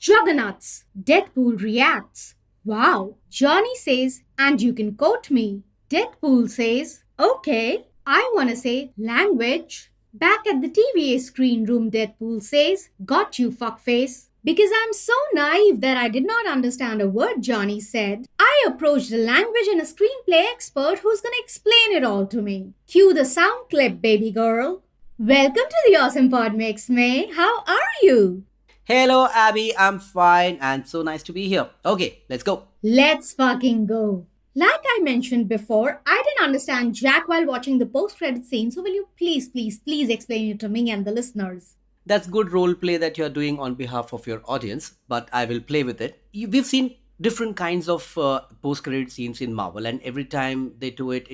Deadpool reacts. Wow. Johnny says, and you can quote me. Deadpool says, okay. I wanna say language. Back at the TVA screen room, Deadpool says, got you, fuckface. Because I'm so naive that I did not understand a word Johnny said, I approached a language and a screenplay expert who's gonna explain it all to me. Cue the sound clip, baby girl. Welcome to the Awesome Pod Mix, May. How are you? Hello, Abby. I'm fine and so nice to be here. Okay, let's go. Let's fucking go. Like I mentioned before, I didn't understand Jack while watching the post-credit scene, so will you please explain it to me and the listeners? That's good role play that you're doing on behalf of your audience, but I will play with it. We've seen different kinds of post-credit scenes in Marvel, and every time they do it,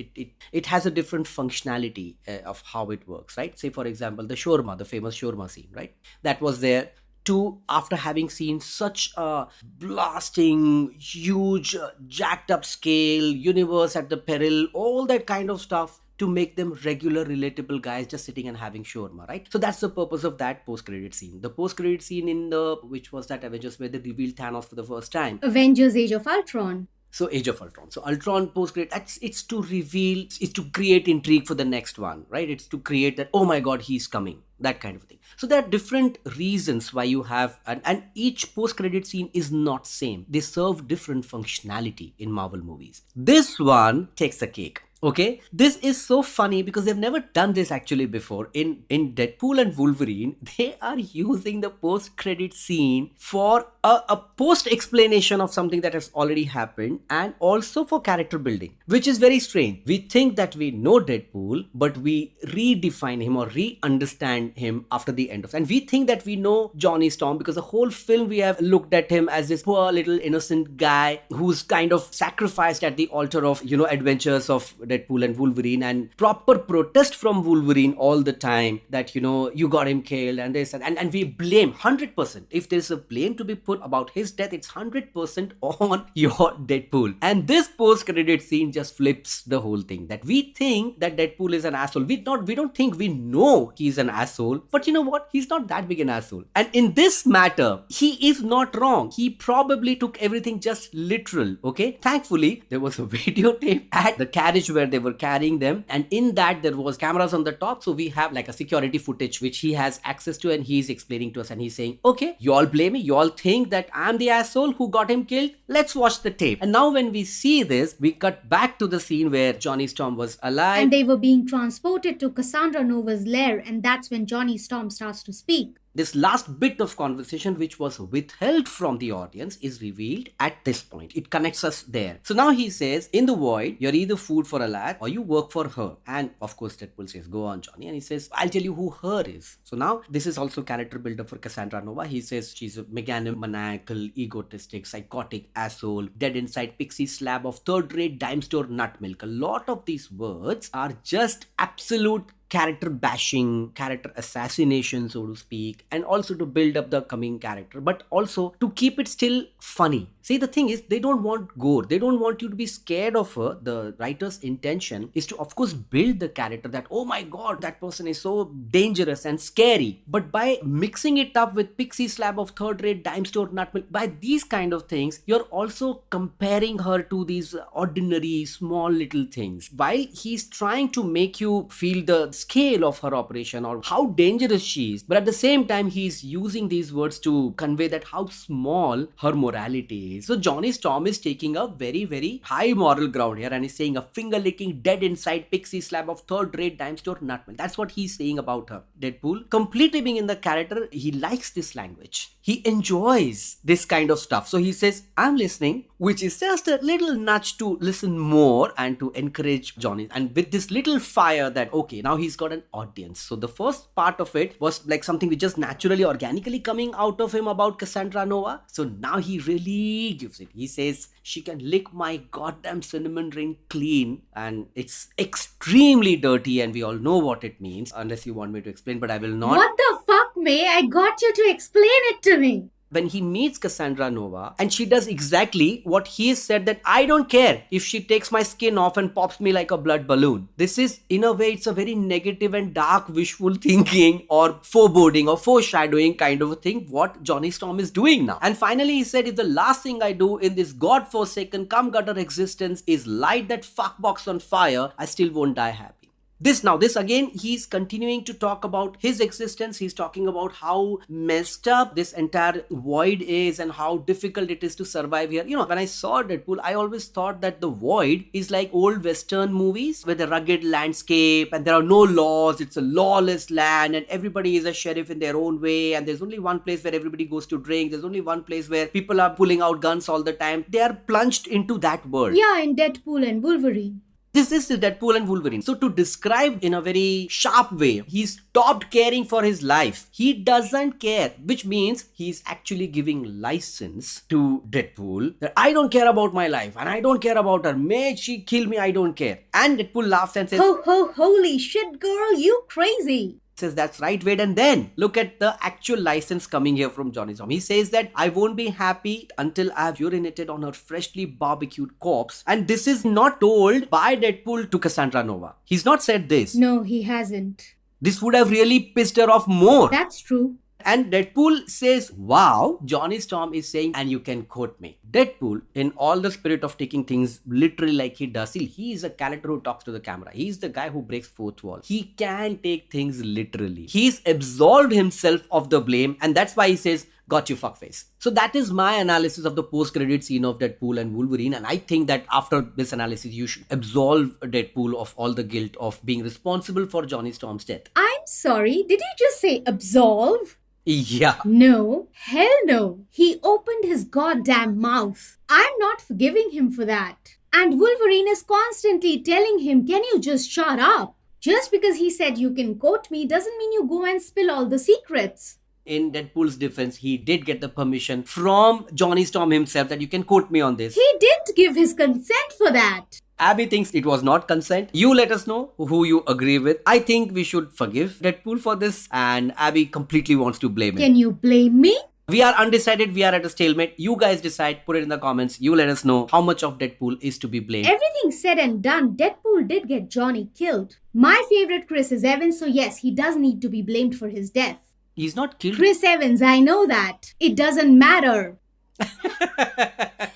it has a different functionality of how it works, right? Say, for example, the famous shawarma scene, right? That was there. To after having seen such a blasting, huge, jacked up scale, universe at the peril, all that kind of stuff, to make them regular, relatable guys just sitting and having shawarma, right? So that's the purpose of that post-credit scene. The post-credit scene which was that Avengers where they revealed Thanos for the first time. Avengers Age of Ultron. So Age of Ultron. So Ultron post-credit, it's to reveal, it's to create intrigue for the next one, right? It's to create that, oh my god, he's coming. That kind of thing. So there are different reasons why you have, and each post-credit scene is not same. They serve different functionality in Marvel movies. This one takes the cake. Okay, this is so funny because they've never done this actually before. In Deadpool and Wolverine, they are using the post-credit scene for a post-explanation of something that has already happened, and also for character building, which is very strange. We think that we know Deadpool, but we redefine him or re-understand him after the end of it. And we think that we know Johnny Storm because the whole film we have looked at him as this poor little innocent guy who's kind of sacrificed at the altar of, adventures of Deadpool and Wolverine, and proper protest from Wolverine all the time that, you got him killed and this, and we blame 100%. If there's a blame to be put about his death, it's 100% on your Deadpool. And this post-credit scene just flips the whole thing, that we think that Deadpool is an asshole. We don't think we know he's an asshole, but you know what? He's not that big an asshole. And in this matter, he is not wrong. He probably took everything just literal, okay? Thankfully, there was a videotape at the carriage where they were carrying them, and in that there was cameras on the top, so we have like a security footage which he has access to, and he's explaining to us, and he's saying, okay, you all blame me, you all think that I'm the asshole who got him killed, let's watch the tape. And now when we see this, we cut back to the scene where Johnny Storm was alive and they were being transported to Cassandra Nova's lair, and that's when Johnny Storm starts to speak. This last bit of conversation, which was withheld from the audience, is revealed at this point. It connects us there. So now he says, in the void, you're either food for a lad or you work for her. And of course, Deadpool says, go on, Johnny. And he says, I'll tell you who her is. So now this is also character builder for Cassandra Nova. He says she's a megalomaniacal, egotistic, psychotic asshole, dead inside pixie slab of third-rate dime store nut milk. A lot of these words are just absolute character bashing, character assassination, so to speak, and also to build up the coming character, but also to keep it still funny. See, the thing is, they don't want gore. They don't want you to be scared of her. The writer's intention is to, of course, build the character that, oh my god, that person is so dangerous and scary. But by mixing it up with pixie slab of third-rate dime store nut milk, by these kind of things, you're also comparing her to these ordinary, small little things. While he's trying to make you feel the scale of her operation or how dangerous she is, but at the same time, he's using these words to convey that how small her morality is. So Johnny Storm is taking a very, very high moral ground here, and he's saying a finger-licking, dead inside pixie slab of third-rate dime store nut milk. That's what he's saying about her. Deadpool, completely being in the character, he likes this language. he enjoys this kind of stuff. So he says, I'm listening, which is just a little nudge to listen more and to encourage Johnny. And with this little fire that, okay, now he's got an audience. So the first part of it was like something which just naturally, organically coming out of him about Cassandra Nova. So now he really gives it. He says, she can lick my goddamn cinnamon ring clean, and it's extremely dirty, and we all know what it means, unless you want me to explain, but I will not. What the fuck, May? I got you to explain it to me. When he meets Cassandra Nova, and she does exactly what he said, that I don't care if she takes my skin off and pops me like a blood balloon. This is, in a way, it's a very negative and dark wishful thinking or foreboding or foreshadowing kind of a thing what Johnny Storm is doing now. And finally he said, if the last thing I do in this godforsaken cum gutter existence is light that fuckbox on fire, I still won't die happy. This again, he's continuing to talk about his existence. He's talking about how messed up this entire void is and how difficult it is to survive here. When I saw Deadpool, I always thought that the void is like old Western movies with a rugged landscape and there are no laws. It's a lawless land and everybody is a sheriff in their own way. And there's only one place where everybody goes to drink. There's only one place where people are pulling out guns all the time. They are plunged into that world. Yeah, in Deadpool and Wolverine. This is the Deadpool and Wolverine. So to describe in a very sharp way, he stopped caring for his life. He doesn't care, which means he's actually giving license to Deadpool that I don't care about my life and I don't care about her. May she kill me, I don't care. And Deadpool laughs and says, holy shit, girl, you crazy. Says, that's right, Wade. And then look at the actual license coming here from Johnny Storm. He says that I won't be happy until I've urinated on her freshly barbecued corpse. And this is not told by Deadpool to Cassandra Nova. He's not said this. No, he hasn't. This would have really pissed her off more. That's true. And Deadpool says, wow, Johnny Storm is saying, and you can quote me. Deadpool, in all the spirit of taking things literally like he does, he is a character who talks to the camera. He's the guy who breaks fourth wall. He can take things literally. He's absolved himself of the blame, and that's why he says, got you fuckface. So that is my analysis of the post-credit scene of Deadpool and Wolverine, and I think that after this analysis, you should absolve Deadpool of all the guilt of being responsible for Johnny Storm's death. I'm sorry, did you just say absolve? Yeah. No, hell no. He opened his goddamn mouth. I'm not forgiving him for that. And Wolverine is constantly telling him, can you just shut up? Just because he said you can quote me doesn't mean you go and spill all the secrets. In Deadpool's defense, he did get the permission from Johnny Storm himself that you can quote me on this. He didn't give his consent for that. Abby thinks it was not consent. You let us know who you agree with. I think we should forgive Deadpool for this, and Abby completely wants to blame him. Can you blame me? We are undecided. We are at a stalemate. You guys decide. Put it in the comments. You let us know how much of Deadpool is to be blamed. Everything said and done, Deadpool did get Johnny killed. My favorite Chris is Evans, so yes, he does need to be blamed for his death. He's not killed. Chris Evans, I know that. It doesn't matter.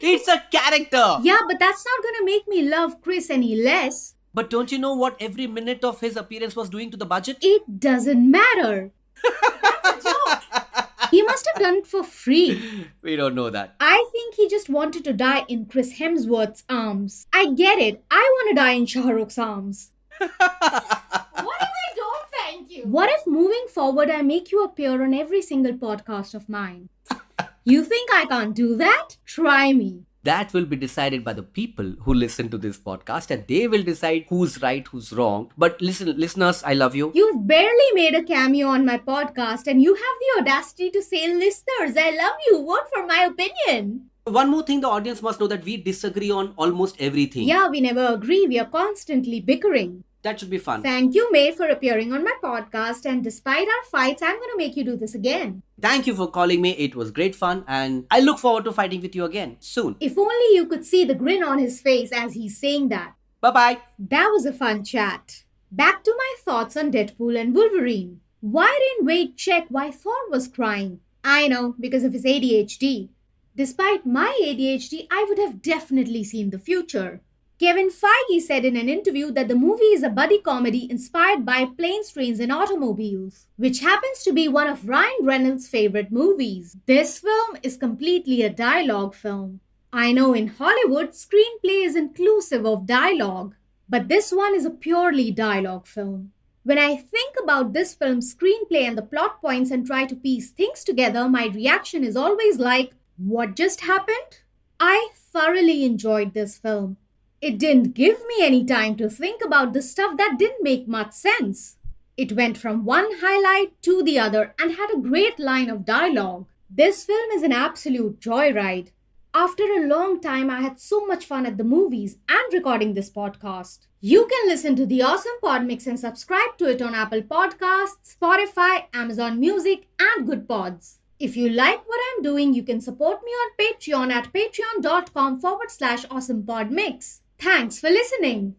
It's a character. Yeah, but that's not gonna make me love Chris any less. But don't you know what every minute of his appearance was doing to the budget? It doesn't matter. That's a joke. He must have done it for free. We don't know that. I think he just wanted to die in Chris Hemsworth's arms. I get it. I want to die in Shah Rukh's arms. What if I don't thank you? What if moving forward I make you appear on every single podcast of mine? You think I can't do that? Try me. That will be decided by the people who listen to this podcast, and they will decide who's right, who's wrong. But listen, listeners, I love you. You've barely made a cameo on my podcast and you have the audacity to say, listeners, I love you. Vote for my opinion. One more thing, the audience must know that we disagree on almost everything. Yeah, we never agree. We are constantly bickering. That should be fun. Thank you, May, for appearing on my podcast. And despite our fights, I'm going to make you do this again. Thank you for calling me. It was great fun. And I look forward to fighting with you again soon. If only you could see the grin on his face as he's saying that. Bye-bye. That was a fun chat. Back to my thoughts on Deadpool and Wolverine. Why didn't Wade check why Thor was crying? I know, because of his ADHD. Despite my ADHD, I would have definitely seen the future. Kevin Feige said in an interview that the movie is a buddy comedy inspired by planes, trains and automobiles, which happens to be one of Ryan Reynolds' favorite movies. This film is completely a dialogue film. I know in Hollywood, screenplay is inclusive of dialogue, but this one is a purely dialogue film. When I think about this film's screenplay and the plot points and try to piece things together, my reaction is always like, what just happened? I thoroughly enjoyed this film. It didn't give me any time to think about the stuff that didn't make much sense. It went from one highlight to the other and had a great line of dialogue. This film is an absolute joyride. After a long time, I had so much fun at the movies and recording this podcast. You can listen to the awesome pod mix and subscribe to it on Apple Podcasts, Spotify, Amazon Music, and Good Pods. If you like what I'm doing, you can support me on Patreon at patreon.com/awesomepodmix. Thanks for listening.